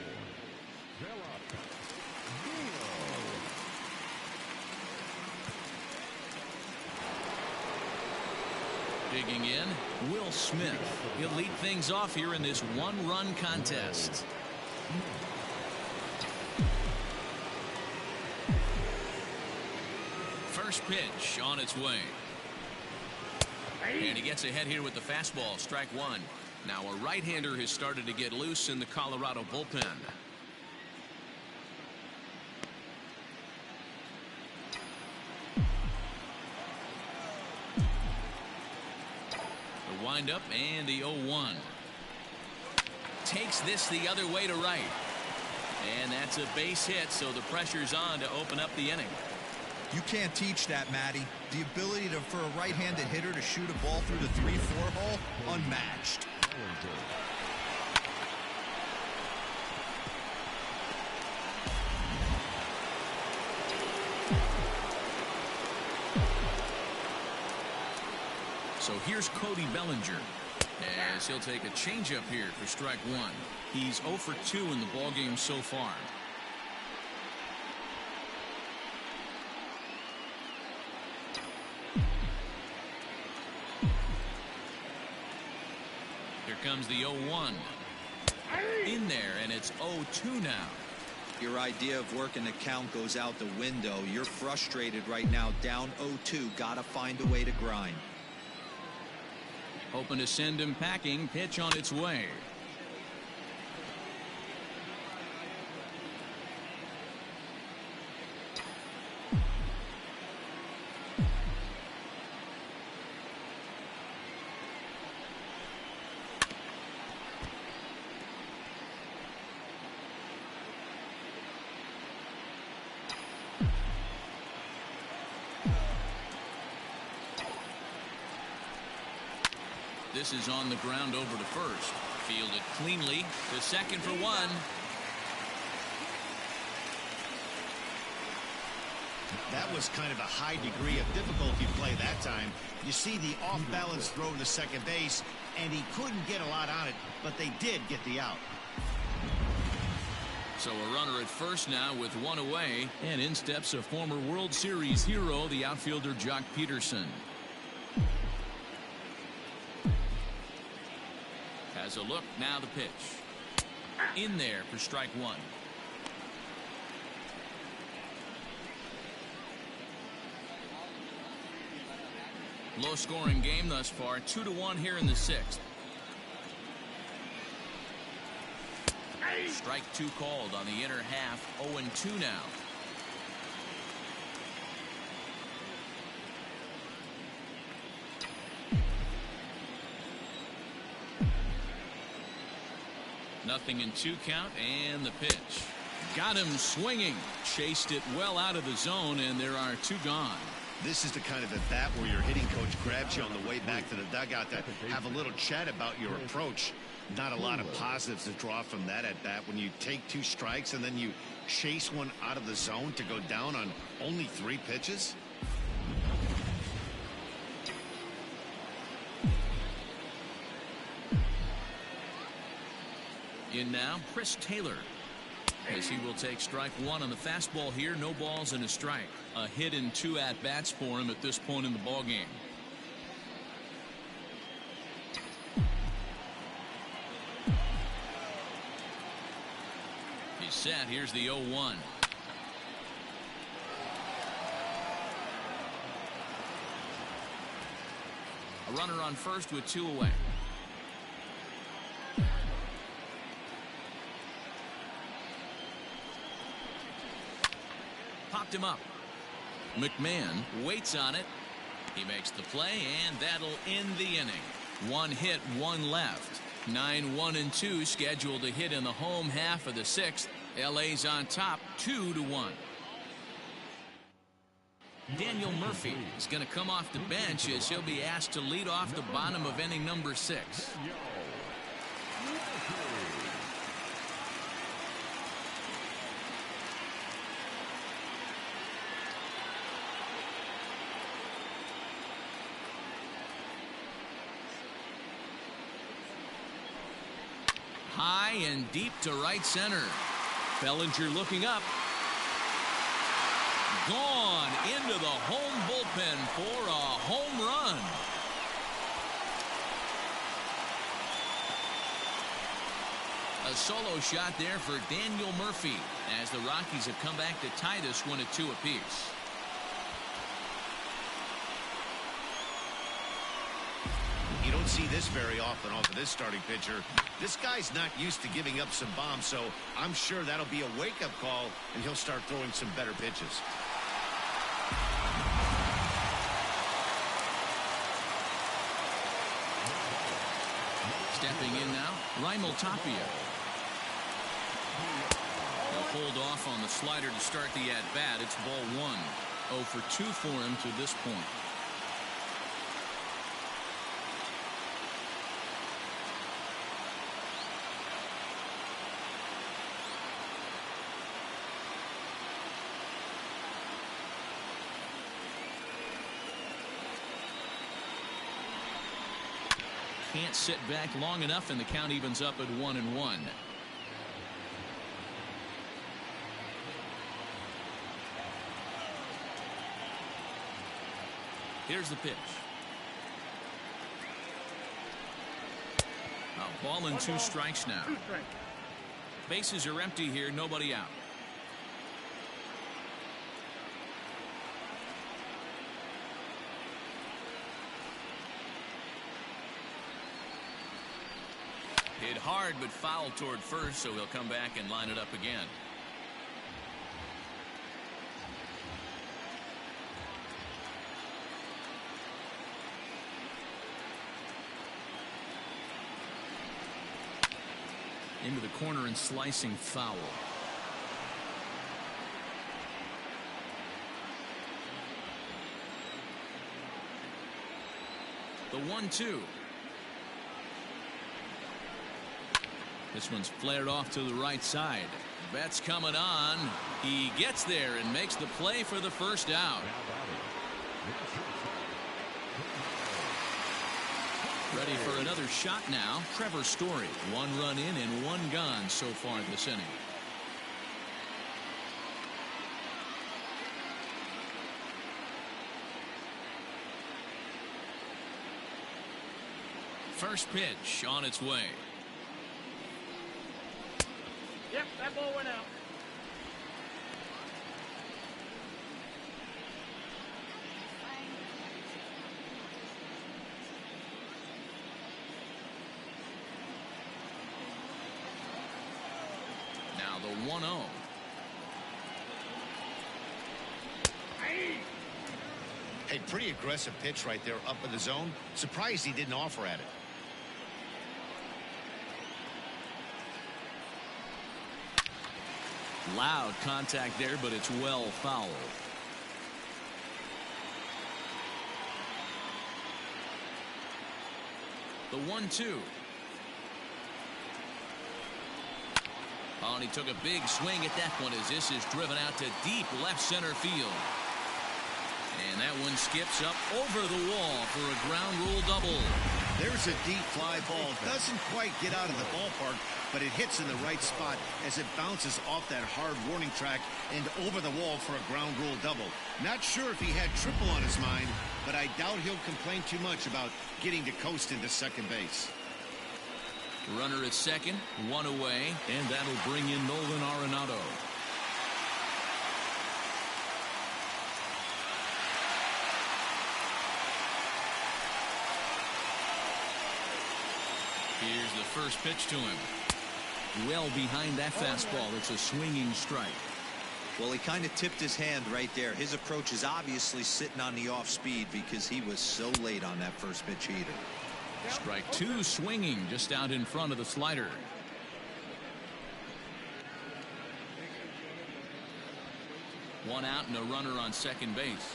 Digging in, Will Smith. He'll lead things off here in this 1-run contest. First pitch on its way. And he gets ahead here with the fastball. Strike 1. Now a right-hander has started to get loose in the Colorado bullpen. The windup and the 0-1. Takes this the other way to right. And that's a base hit, so the pressure's on to open up the inning. You can't teach that, Matty. The ability for a right-handed hitter to shoot a ball through the 3-4 hole, unmatched. So here's Cody Bellinger, as he'll take a changeup here for strike 1. He's 0 for 2 in the ballgame so far. Comes the 0-1 in there, and it's 0-2 now. Your idea of working the count goes out the window. You're frustrated right now, down 0-2. Gotta find a way to grind. Hoping to send him packing. Pitch on its way. This is on the ground over to first. Fielded cleanly to second for one. That was kind of a high degree of difficulty play that time. You see the off-balance throw to second base, and he couldn't get a lot on it, but they did get the out. So a runner at first now with one away, and in steps a former World Series hero, the outfielder Jock Peterson. Has a look, now the pitch. In there for strike one. Low scoring game thus far, 2-1 here in the sixth. Strike two called on the inner half, 0-2 now. Nothing in 2 count, and the pitch. Got him swinging. Chased it well out of the zone, and there are 2 gone. This is the kind of at bat where your hitting coach grabs you on the way back to the dugout to have a little chat about your approach. Not a lot of positives to draw from that at bat when you take 2 strikes and then you chase one out of the zone to go down on only 3 pitches. In now, Chris Taylor, as he will take strike one on the fastball here. No balls and a strike. A hit in 2 at-bats for him at this point in the ballgame. He's set. Here's the 0-1. A runner on first with 2 away. Popped him up. McMahon waits on it. He makes the play, and that'll end the inning. 1 hit, 1 left. 9-1-2 scheduled to hit in the home half of the 6th. LA's on top, 2-1. Daniel Murphy is going to come off the bench as he'll be asked to lead off the bottom of inning number 6. High and deep to right center. Bellinger looking up. Gone into the home bullpen for a home run. A solo shot there for Daniel Murphy as the Rockies have come back to tie this one at 2 apiece. You don't see this very often off of this starting pitcher. This guy's not used to giving up some bombs, so I'm sure that'll be a wake-up call, and he'll start throwing some better pitches. Stepping in now, Raimel Tapia. He'll hold off on the slider to start the at-bat. It's ball 1. 0 for 2 for him to this point. Can't sit back long enough, and the count evens up at 1-1. Here's the pitch. A ball and 2 strikes now. Bases are empty here, nobody out. Hit hard but foul toward first, so he'll come back and line it up again. Into the corner and slicing foul. The 1-2. This one's flared off to the right side. Betts coming on. He gets there and makes the play for the first out. Ready for another shot now. Trevor Story. 1 run in and 1 gone so far this inning. First pitch on its way. Yep, that ball went out. Now the 1-0. Hey, pretty aggressive pitch right there up in the zone. Surprised he didn't offer at it. Loud contact there, but it's well fouled. The 1-2. Oh, and he took a big swing at that one as this is driven out to deep left center field. And that one skips up over the wall for a ground rule double. There's a deep fly ball. Doesn't quite get out of the ballpark, but it hits in the right spot as it bounces off that hard warning track and over the wall for a ground rule double. Not sure if he had triple on his mind, but I doubt he'll complain too much about getting to coast into second base. Runner at second, 1 away, and that'll bring in Nolan Arenado. Here's the first pitch to him. Well behind that fastball. It's a swinging strike. Well, he kind of tipped his hand right there. His approach is obviously sitting on the off speed because he was so late on that first pitch heater. Strike 2 swinging just out in front of the slider. One out and a runner on second base.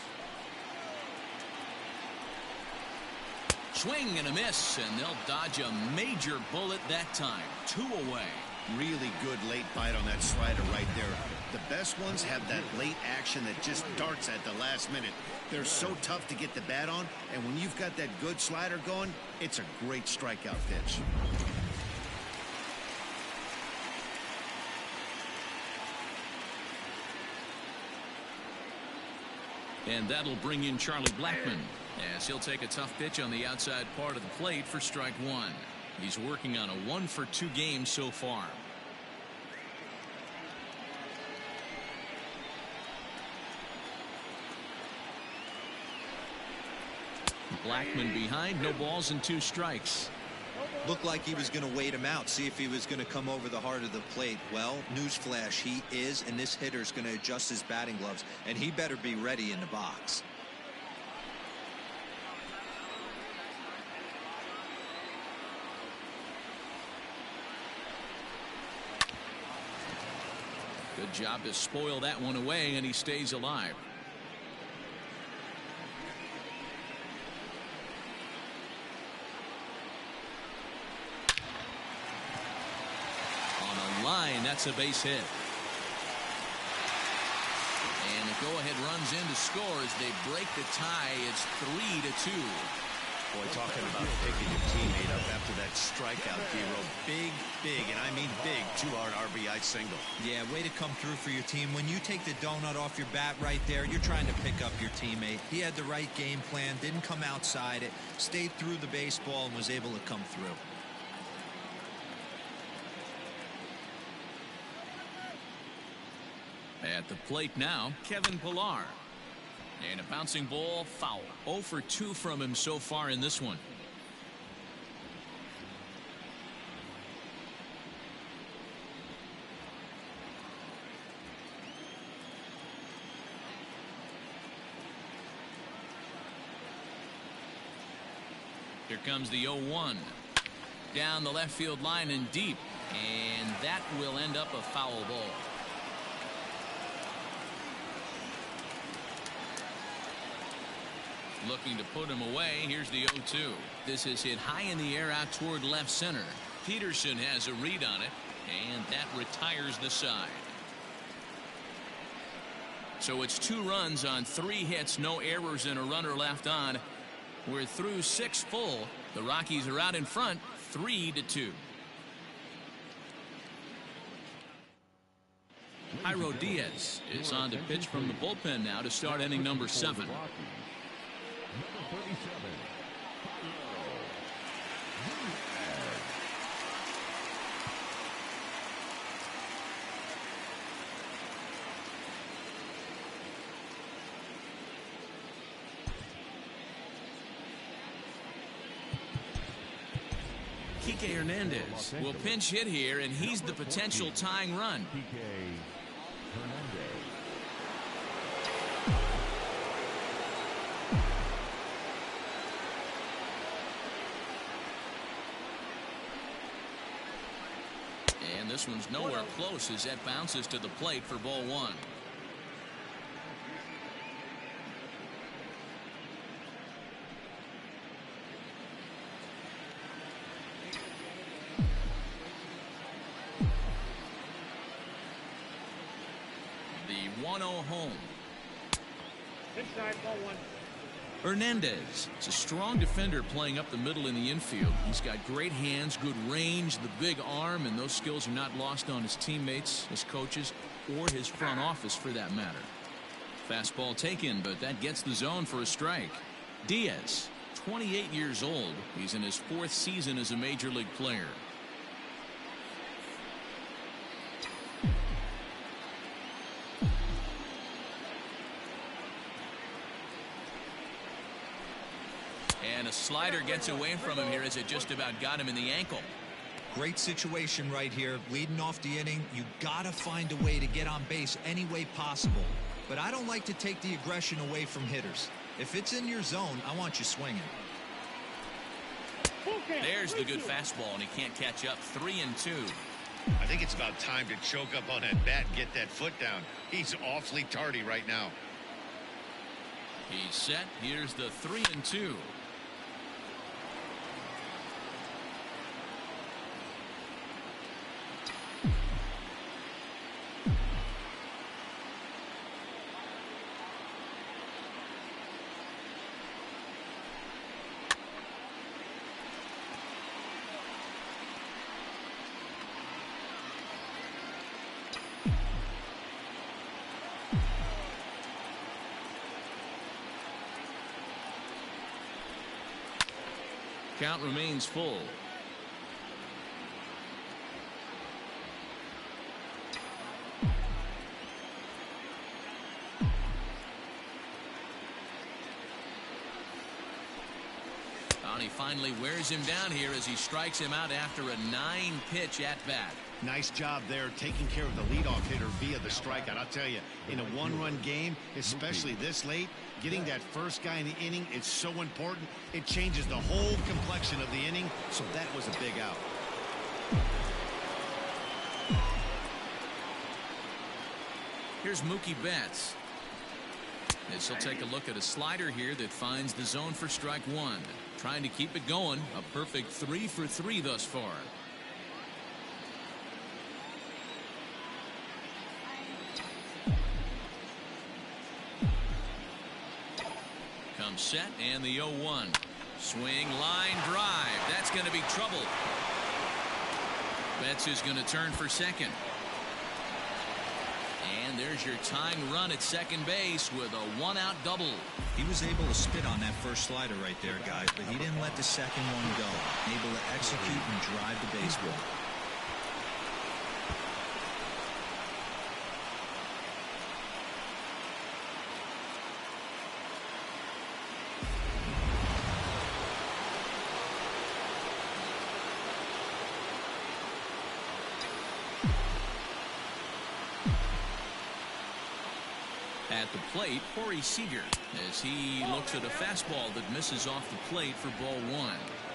Swing and a miss, and they'll dodge a major bullet that time. 2 away. Really good late bite on that slider right there. The best ones have that late action that just darts at the last minute. They're so tough to get the bat on, and when you've got that good slider going, it's a great strikeout pitch. And that'll bring in Charlie Blackmon, as he'll take a tough pitch on the outside part of the plate for strike 1. He's working on a 1-for-2 game so far. Blackmon behind, no balls and 2 strikes. Looked like he was going to wait him out, see if he was going to come over the heart of the plate. Well, newsflash, he is, and this hitter's going to adjust his batting gloves, and he better be ready in the box. Good job to spoil that one away, and he stays alive. On a line, that's a base hit. And the go-ahead runs in to score as they break the tie. It's 3-2. Boy, talking about picking your teammate up after that strikeout, Hero. Big, and I mean big, 2-hard RBI single. Yeah, way to come through for your team. When you take the donut off your bat right there, you're trying to pick up your teammate. He had the right game plan, didn't come outside it, stayed through the baseball, and was able to come through. At the plate now, Kevin Pilar. And a bouncing ball, foul. 0-for-2 from him so far in this one. Here comes the 0-1. Down the left field line and deep. And that will end up a foul ball. Looking to put him away. Here's the 0-2. This is hit high in the air out toward left center. Peterson has a read on it, and that retires the side. So it's 2 runs on 3 hits, no errors, and a runner left on. We're through 6 full. The Rockies are out in front, 3-2. Jairo Diaz is on to pitch from the bullpen now to start inning number 7. Number 37. Kike Hernandez will pinch hit here, and he's the potential tying run. And this one's nowhere close as that bounces to the plate for ball 1. The 1-0 home. Inside, ball 1. Hernandez is a strong defender playing up the middle in the infield. He's got great hands, good range, the big arm, and those skills are not lost on his teammates, his coaches, or his front office for that matter. Fastball taken, but that gets the zone for a strike. Diaz, 28 years old. He's in his 4th season as a major league player. And a slider gets away from him here as it just about got him in the ankle. Great situation right here. Leading off the inning, you got to find a way to get on base any way possible. But I don't like to take the aggression away from hitters. If it's in your zone, I want you swinging. There's the good fastball, and he can't catch up. 3-2. I think it's about time to choke up on that bat and get that foot down. He's awfully tardy right now. He's set. Here's the 3-2. Count remains full. And he finally wears him down here as he strikes him out after a 9-pitch at bat. Nice job there taking care of the leadoff hitter via the strikeout. I'll tell you, in a 1-run game, especially this late, getting that first guy in the inning is so important. It changes the whole complexion of the inning, so that was a big out. Here's Mookie Betts. As he'll take a look at a slider here that finds the zone for strike 1. Trying to keep it going. A perfect 3 for 3 thus far. Comes set and the 0-1. Swing, line, drive. That's going to be trouble. Betts is going to turn for second. And there's your tying run at second base with a 1-out double. He was able to spit on that first slider right there, guys, but he didn't let the second one go. Able to execute and drive the baseball. At the plate, Corey Seager, as he looks at a fastball that misses off the plate for ball 1.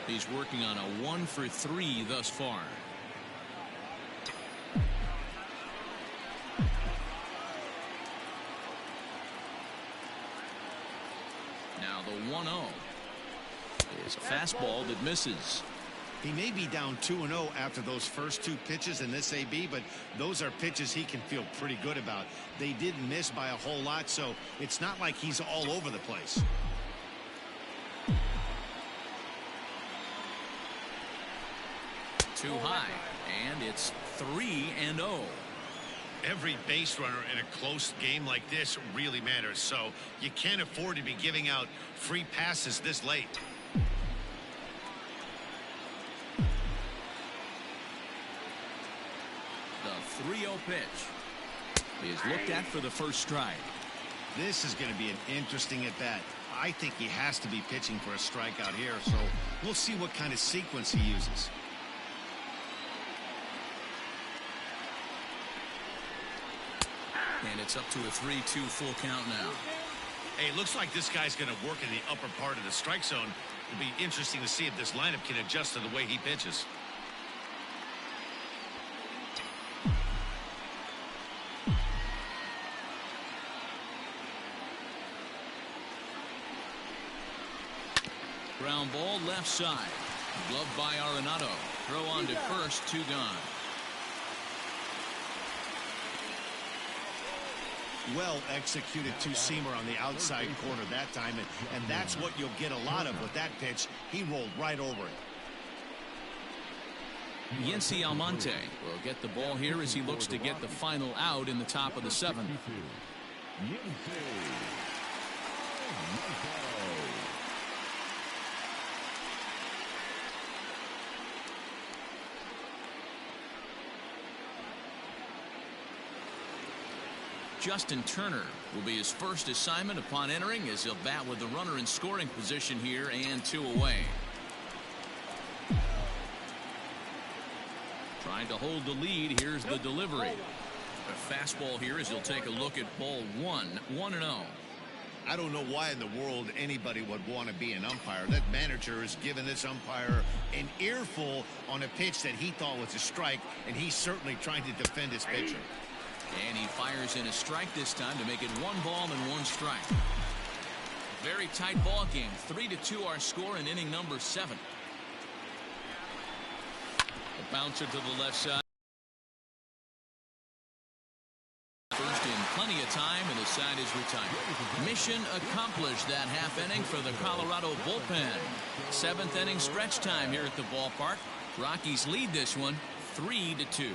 He's working on a 1 for 3 thus far. Now the 1-0 is a fastball that misses. He may be down 2-0 after those first two pitches in this AB, but those are pitches he can feel pretty good about. They didn't miss by a whole lot, so it's not like he's all over the place. Too high, and it's 3-0. Every base runner in a close game like this really matters, so you can't afford to be giving out free passes this late. The 3-0 pitch is looked at for the first strike. This is going to be an interesting at bat. I think he has to be pitching for a strikeout here, so we'll see what kind of sequence he uses. And it's up to a 3-2 full count now. Hey, it looks like this guy's going to work in the upper part of the strike zone. It'll be interesting to see if this lineup can adjust to the way he pitches. Ground ball left side. Gloved by Arenado. Throw on to first, 2 gone. Well executed two-seamer on the outside corner that time, and that's what you'll get a lot of with that pitch. He rolled right over it. Yency Almonte will get the ball here as he looks to get the final out in the top of the 7th. Justin Turner will be his first assignment upon entering as he'll bat with the runner in scoring position here and 2 away. Trying to hold the lead. Here's the delivery. A fastball here as he'll take a look at ball 1. 1-0. I don't know why in the world anybody would want to be an umpire. That manager has given this umpire an earful on a pitch that he thought was a strike, and he's certainly trying to defend his pitcher. And he fires in a strike this time to make it 1 ball and 1 strike. Very tight ball game. 3-2 our score in inning number 7. A bouncer to the left side. First in plenty of time, and the side is retired. Mission accomplished that half inning for the Colorado bullpen. 7th inning stretch time here at the ballpark. Rockies lead this one 3-2.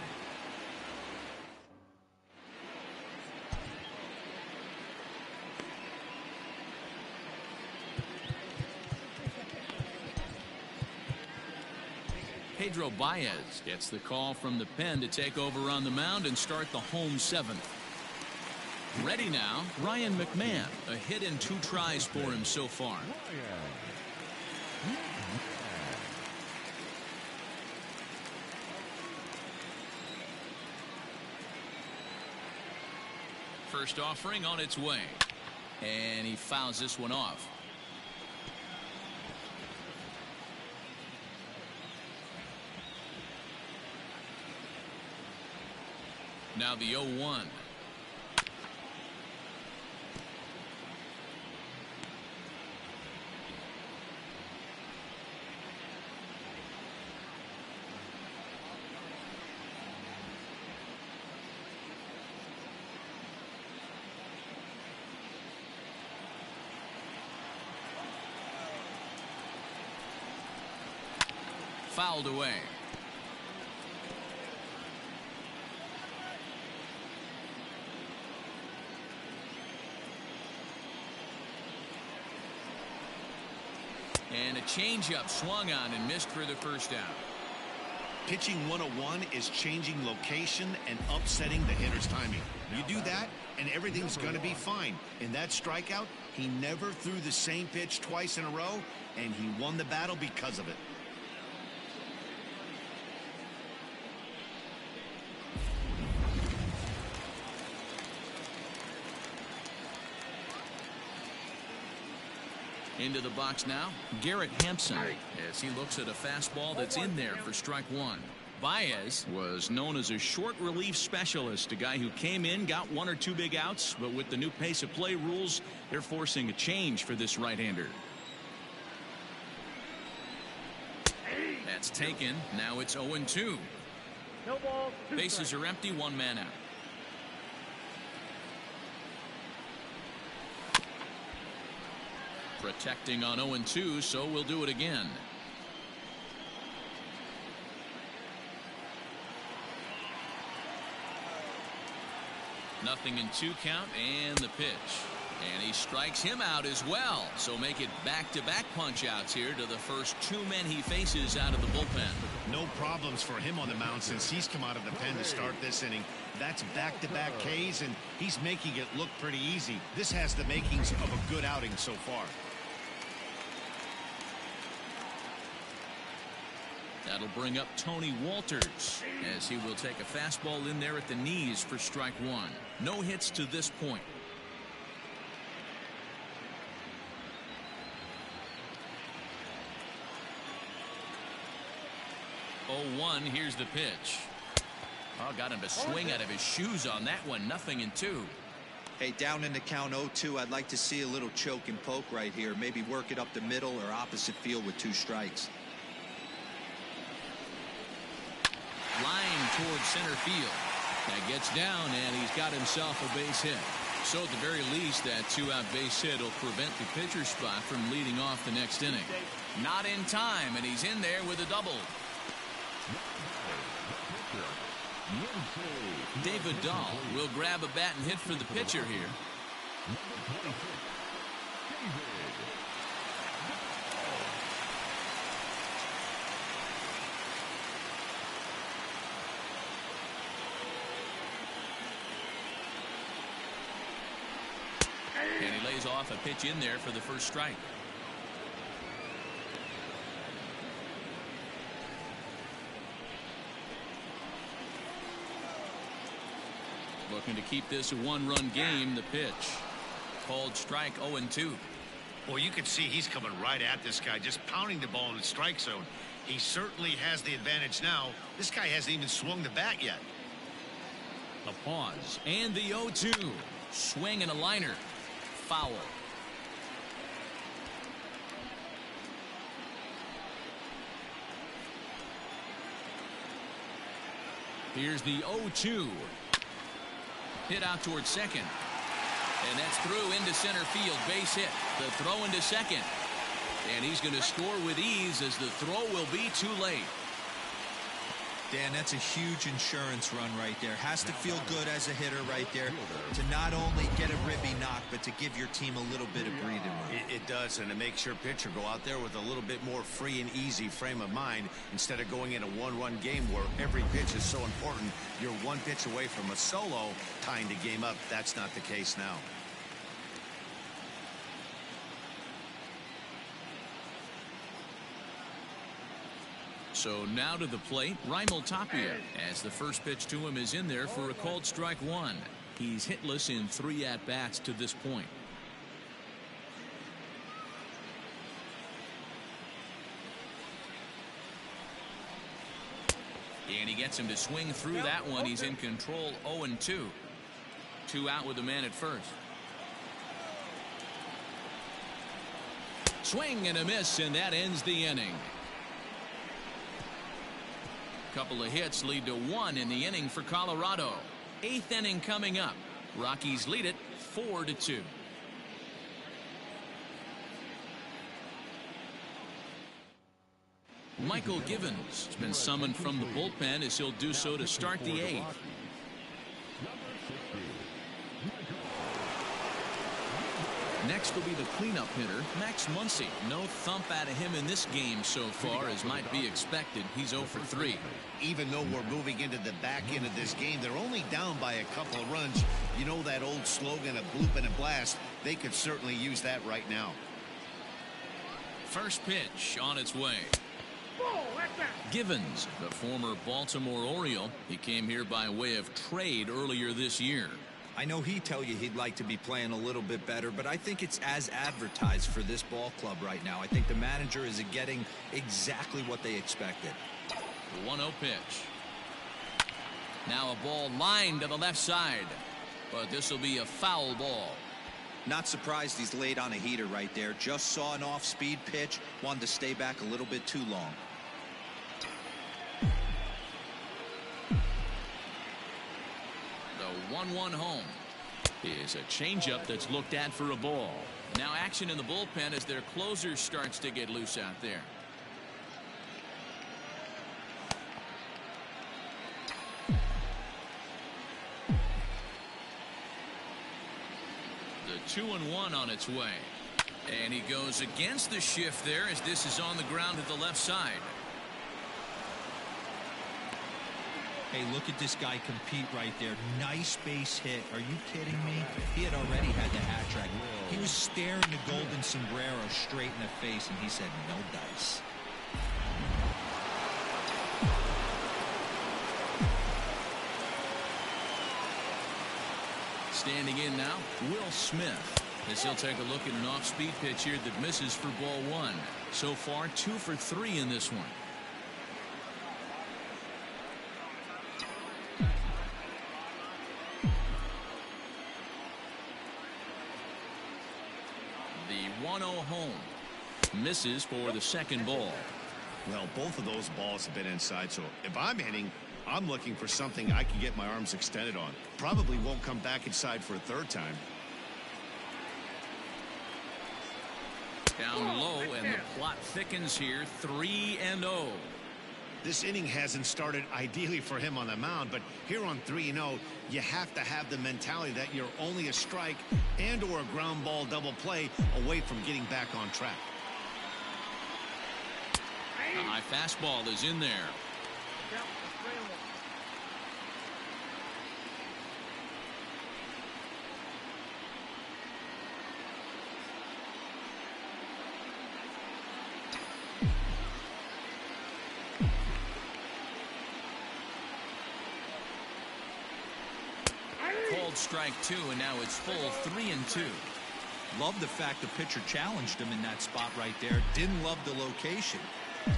Pedro Baez gets the call from the pen to take over on the mound and start the home 7th. Ready now, Ryan McMahon. A hit in 2 tries for him so far. First offering on its way. And he fouls this one off. Now the 0-1. Fouled away. And a changeup swung on and missed for the first out. Pitching 101 is changing location and upsetting the hitter's timing. You do that, and everything's going to be fine. In that strikeout, he never threw the same pitch twice in a row, and he won the battle because of it. Into the box now, Garrett Hampson, as he looks at a fastball that's in there for strike 1. Baez was known as a short relief specialist, a guy who came in, got 1 or 2 big outs, but with the new pace of play rules, they're forcing a change for this right-hander. That's taken. Now it's 0-2. No balls, 2 Bases strikes. are empty, 1 man out. Protecting on 0-2, so we'll do it again. Nothing in 2 count, and the pitch. And he strikes him out as well. So make it back-to-back punch-outs here to the first 2 men he faces out of the bullpen. No problems for him on the mound since he's come out of the pen to start this inning. That's back-to-back Ks, and he's making it look pretty easy. This has the makings of a good outing so far. That'll bring up Tony Walters as he will take a fastball in there at the knees for strike 1. No hits to this point. 0-1. Here's the pitch. Oh, got him to swing out of his shoes on that one. Nothing in 2. Hey, down in the count 0-2, I'd like to see a little choke and poke right here. Maybe work it up the middle or opposite field with 2 strikes. Line towards center field. That gets down, and he's got himself a base hit. So at the very least, that 2-out base hit will prevent the pitcher spot from leading off the next inning. Not in time, and he's in there with a double. David Dahl will grab a bat and hit for the pitcher here. And he lays off a pitch in there for the first strike. Looking to keep this a 1-run game. The pitch. Called strike 0-2. Well, you can see he's coming right at this guy, just pounding the ball in the strike zone. He certainly has the advantage now. This guy hasn't even swung the bat yet. The pause and the 0-2. Swing and a liner. Foul. Here's the 0-2. Hit out towards second. And that's through into center field. Base hit. The throw into second. And he's going to score with ease as the throw will be too late. Dan, that's a huge insurance run right there. Has to feel good as a hitter right there to not only get a ribby knock, but to give your team a little bit of breathing room. It does, and it makes your pitcher go out there with a little bit more free and easy frame of mind instead of going in a 1-run game where every pitch is so important. You're 1 pitch away from a solo tying the game up. That's not the case now. So now to the plate, Raimel Tapia, as the first pitch to him is in there for a called strike 1. He's hitless in 3 at-bats to this point. And he gets him to swing through that one. He's in control. 0-2. 2 out with the man at first. Swing and a miss, and that ends the inning. Couple of hits lead to 1 in the inning for Colorado. 8th inning coming up. Rockies lead it 4-2. Michael Givens has been summoned from the bullpen as he'll do so to start the 8th. Next will be the cleanup hitter, Max Muncy. No thump out of him in this game so far, as might be expected. He's 0 for 3. Even though we're moving into the back end of this game, they're only down by a couple of runs. You know that old slogan of bloop and a blast? They could certainly use that right now. First pitch on its way. Givens, the former Baltimore Oriole. He came here by way of trade earlier this year. I know he'd tell you he'd like to be playing a little bit better, but I think it's as advertised for this ball club right now. I think the manager is getting exactly what they expected. The 1-0 pitch. Now a ball lined to the left side, but this will be a foul ball. Not surprised he's laid on a heater right there. Just saw an off-speed pitch. Wanted to stay back a little bit too long. 1-1 home. Is a changeup that's looked at for a ball. Now action in the bullpen as their closer starts to get loose out there. The 2-1 on its way. And he goes against the shift there as this is on the ground at the left side. Hey, look at this guy compete right there. Nice base hit. Are you kidding me? He had already had the hat trick. He was staring the golden sombrero straight in the face, and he said, no dice. Standing in now, Will Smith. As he'll take a look at an off-speed pitch here that misses for ball 1. So far, 2 for 3 in this one. The 1-0 home. Misses for the second ball. Well, both of those balls have been inside, so if I'm hitting, I'm looking for something I can get my arms extended on. Probably won't come back inside for a third time. Down low, and the plot thickens here. 3-0. This inning hasn't started ideally for him on the mound, but here on 3-0, you have to have the mentality that you're only a strike and or a ground ball double play away from getting back on track. A high fastball is in there. Called strike 2, and now it's full 3-2. Love the fact the pitcher challenged him in that spot right there. Didn't love the location.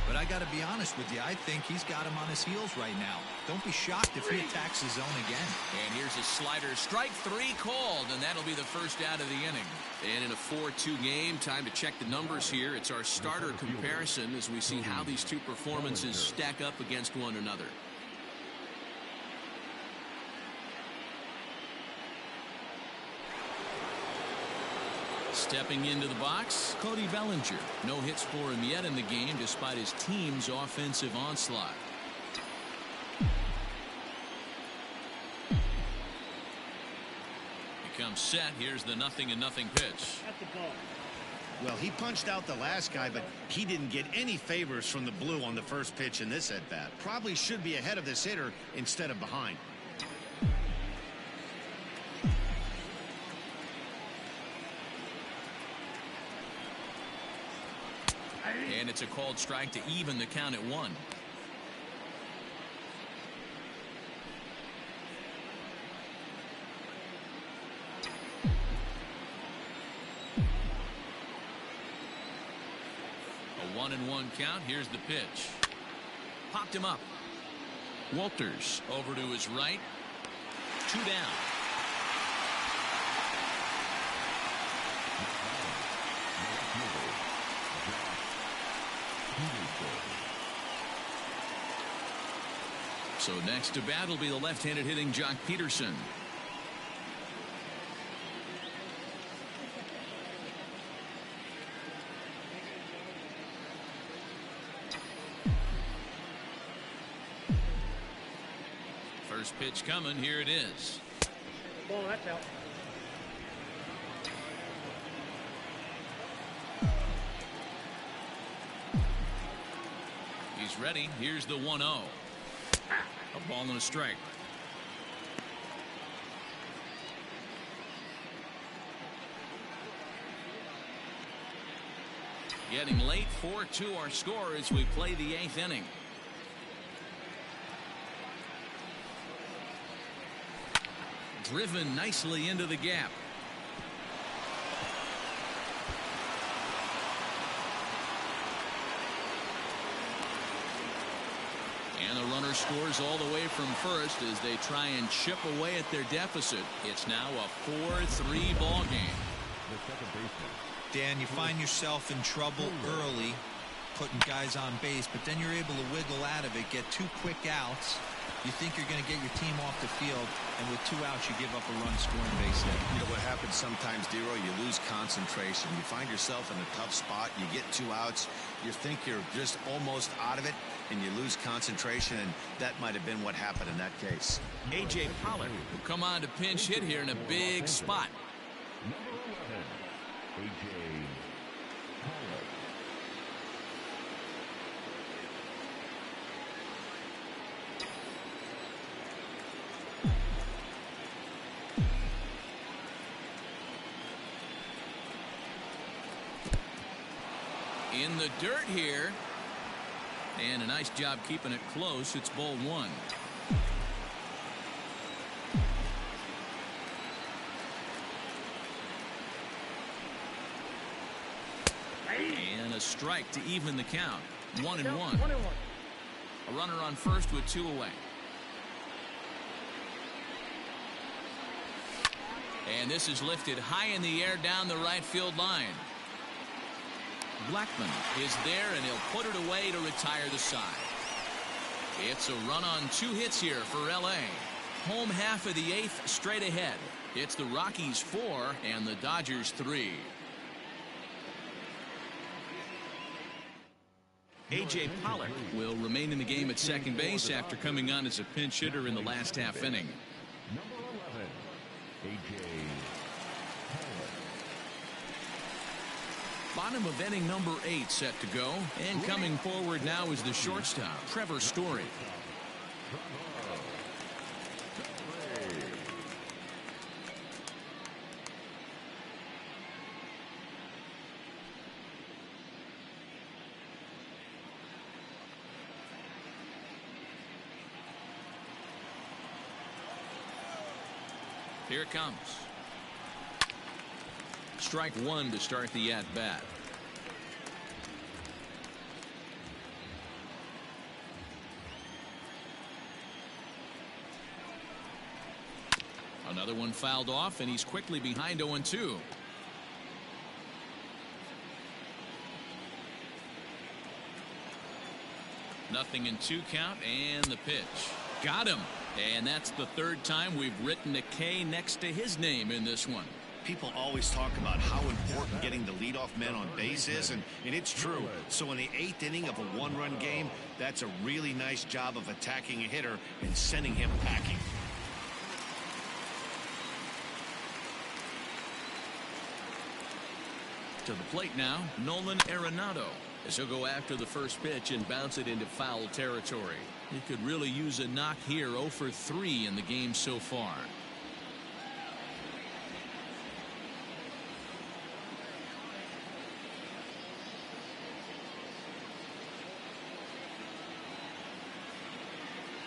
But I got to be honest with you, I think he's got him on his heels right now. Don't be shocked if he attacks his zone again. And here's a slider. Strike 3 called, and that'll be the first out of the inning. And in a 4-2 game, time to check the numbers here. It's our starter comparison as we see how these two performances stack up against one another. Stepping into the box, Cody Bellinger. No hits for him yet in the game despite his team's offensive onslaught. Becomes set. Here's the 0-0 pitch. Well, he punched out the last guy, but he didn't get any favors from the blue on the first pitch in this at-bat. Probably should be ahead of this hitter instead of behind. And it's a called strike to even the count at 1. A 1-1 count. Here's the pitch. Popped him up. Walters over to his right. 2 down. So next to bat will be the left-handed hitting Jock Peterson. First pitch coming. Here it is. Ball, that's out. He's ready. Here's the 1-0. A ball and a strike. Getting late. 4-2 our score as we play the 8th inning. Driven nicely into the gap. And the runner scores all the way from first as they try and chip away at their deficit. It's now a 4-3 ball game. Dan, you find yourself in trouble early, putting guys on base, but then you're able to wiggle out of it, get 2 quick outs, You think you're going to get your team off the field, and with 2 outs, you give up a run-scoring base hit. You know what happens sometimes, Dero? You lose concentration. You find yourself in a tough spot. You get 2 outs. You think you're just almost out of it, and you lose concentration, and that might have been what happened in that case. A.J. Pilar will come on to pinch hit here in a big spot. Number 11, A.J. Pilar. In the dirt here. And a nice job keeping it close. It's ball 1. And a strike to even the count. 1-1. A runner on first with 2 away. And this is lifted high in the air down the right field line. Blackmon is there, and he'll put it away to retire the side. It's a run on 2 hits here for L.A. Home half of the 8th straight ahead. It's the Rockies 4 and the Dodgers 3. A.J. Pilar will remain in the game at second base after coming on as a pinch hitter in the last half inning. Number 11, A.J. Bottom of inning number 8 set to go, and coming forward now is the shortstop, Trevor Story. Here it comes. Strike 1 to start the at-bat. Another one fouled off, and he's quickly behind 0-2. Nothing in 2 count, and the pitch. Got him. And that's the 3rd time we've written a K next to his name in this one. People always talk about how important getting the leadoff man on base is, and it's true. So in the 8th inning of a 1-run game, that's a really nice job of attacking a hitter and sending him packing. To the plate now, Nolan Arenado, as he'll go after the first pitch and bounce it into foul territory. He could really use a knock here. 0 for 3 in the game so far.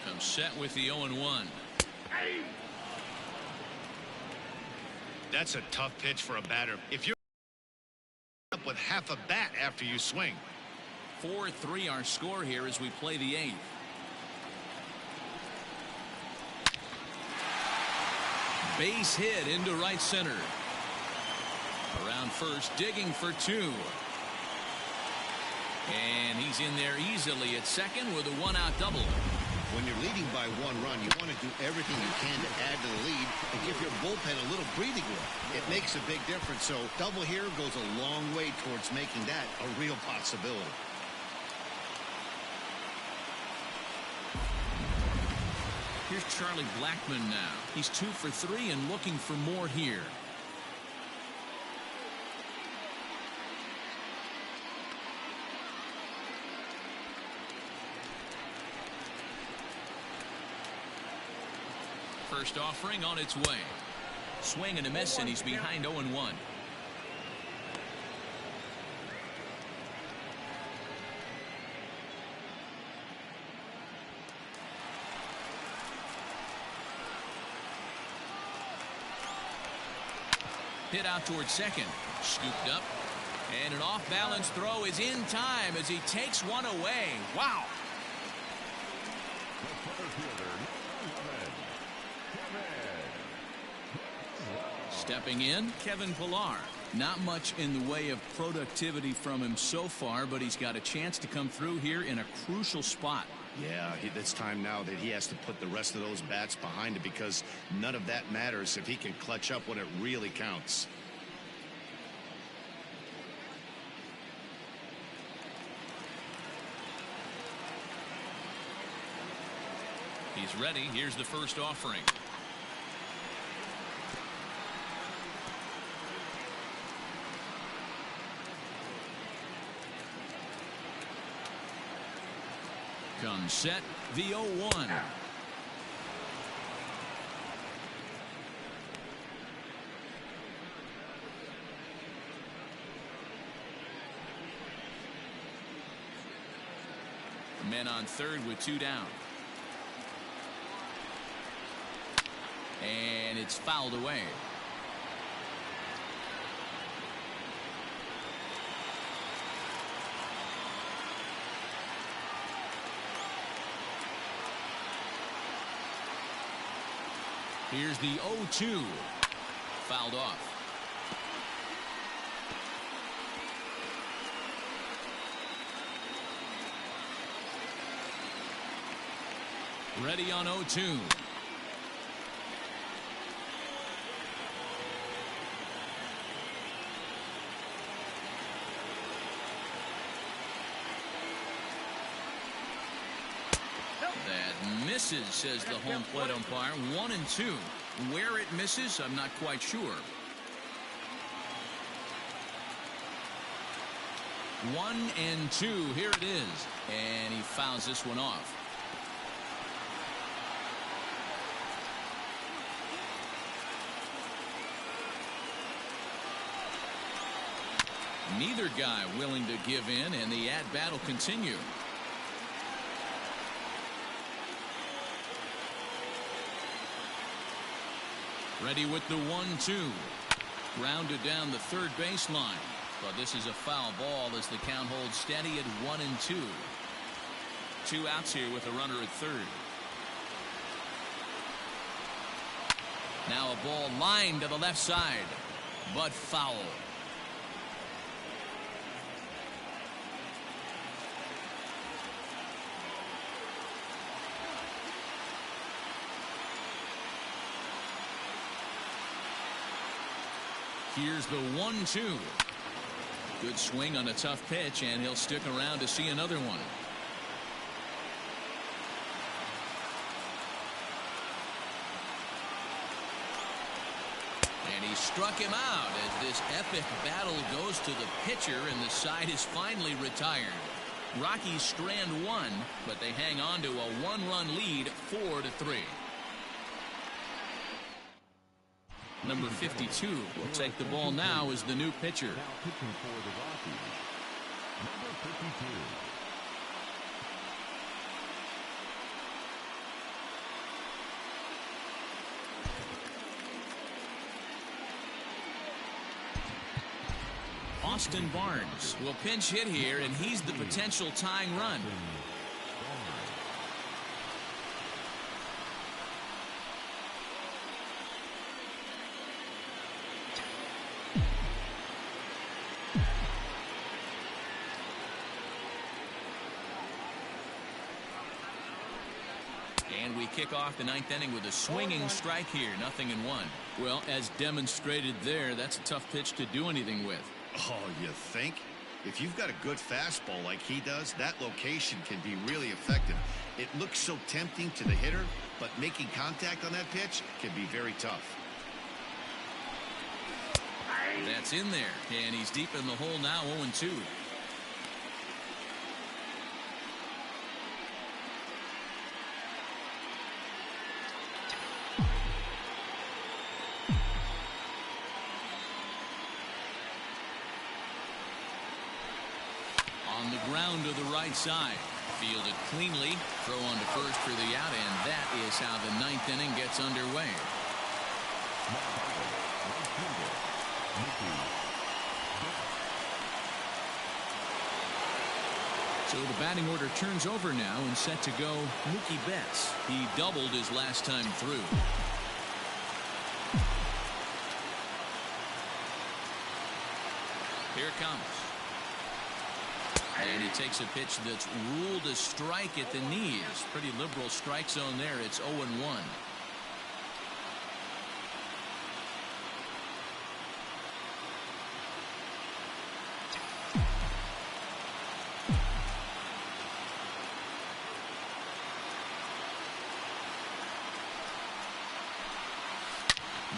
Comes set with the 0-1. That's a tough pitch for a batter. If you're up with half a bat after you swing. 4-3 our score here as we play the 8th. Base hit into right center. Around first, digging for 2. And he's in there easily at second with a 1-out double. When you're leading by 1 run, you want to do everything you can to add to the lead and give your bullpen a little breathing room. It makes a big difference, so double here goes a long way towards making that a real possibility. Here's Charlie Blackmon now. He's 2 for 3 and looking for more here. First offering on its way. Swing and a miss, and he's behind 0-1. Hit out towards second. Scooped up. And an off-balance throw is in time as he takes one away. Wow. Stepping in, Kevin Pilar. Not much in the way of productivity from him so far, but he's got a chance to come through here in a crucial spot. Yeah, it's time now that he has to put the rest of those bats behind it, because none of that matters if he can clutch up when it really counts. He's ready. Here's the first offering. Comes set, the 0-1. Men on third with 2 down. And it's fouled away. Here's the 0-2. Fouled off. Ready on 0-2. That misses, says the home plate umpire. 1-2. Where it misses, I'm not quite sure. 1-2. Here it is. And he fouls this one off. Neither guy willing to give in, and the at-bat will continue. Ready with the 1-2. Grounded down the third baseline. But this is a foul ball as the count holds steady at 1-2. 2 outs here with a runner at third. Now a ball lined to the left side, but foul. Here's the 1-2. Good swing on a tough pitch, and he'll stick around to see another one. And he struck him out as this epic battle goes to the pitcher, and the side is finally retired. Rockies strand 1, but they hang on to a 1-run lead, 4-3. Number 52 will take the ball now as the new pitcher. Now pitching for the Rockies, number 52. Austin Barnes will pinch hit here, and he's the potential tying run. And we kick off the 9th inning with a swinging strike here. 0-1. Well, as demonstrated there, that's a tough pitch to do anything with. Oh, you think? If you've got a good fastball like he does, that location can be really effective. It looks so tempting to the hitter, but making contact on that pitch can be very tough. That's in there, and he's deep in the hole now, 0-2. On the ground to the right side. Fielded cleanly. Throw on to first for the out, and that is how the 9th inning gets underway. So the batting order turns over now, and set to go Mookie Betts. He doubled his last time through. Here it comes. And he takes a pitch that's ruled a strike at the knees. Pretty liberal strike zone there. It's 0-1.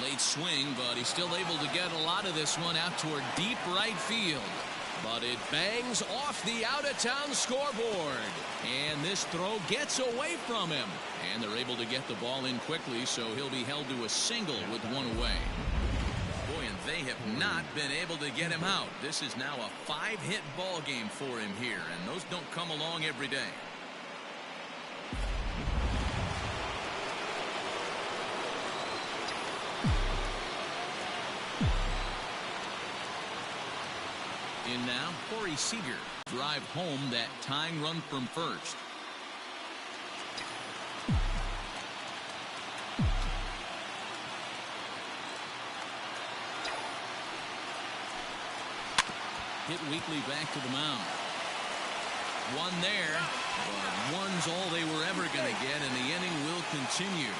Late swing, but he's still able to get a lot of this one out toward deep right field. But it bangs off the out-of-town scoreboard. And this throw gets away from him. And they're able to get the ball in quickly, so he'll be held to a single with one away. Boy, and they have not been able to get him out. This is now a 5-hit ball game for him here, and those don't come along every day. In now, Corey Seager drive home that tying run from first. Hit weakly back to the mound. One there, but one's all they were ever going to get, and the inning will continue.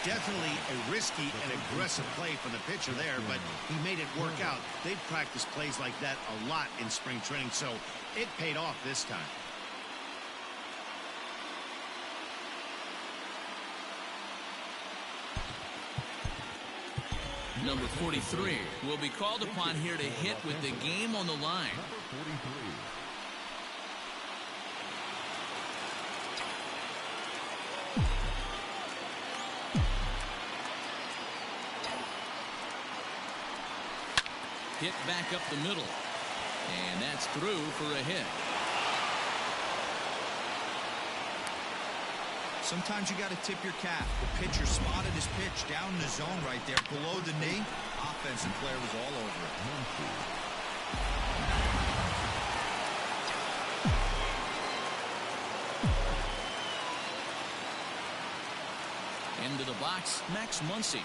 Definitely a risky and aggressive play from the pitcher there, but he made it work out. They've practiced plays like that a lot in spring training, so it paid off this time. Number 43 will be called upon here to hit with the game on the line. Number 43. Hit back up the middle. And that's through for a hit. Sometimes you got to tip your cap. The pitcher spotted his pitch down in the zone right there below the knee. Offensive player was all over it. Into the box, Max Muncy,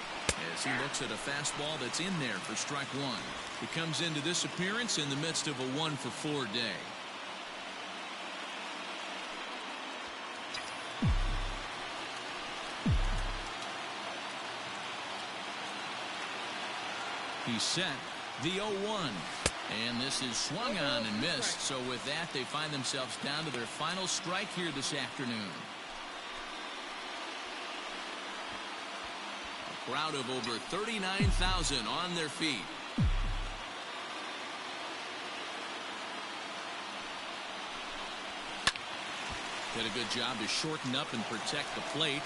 as he looks at a fastball that's in there for strike one. He comes into this appearance in the midst of a 1-for-4 day. He's set, the 0-1. And this is swung on and missed. So with that, they find themselves down to their final strike here this afternoon. Crowd of over 39,000 on their feet. Did a good job to shorten up and protect the plate.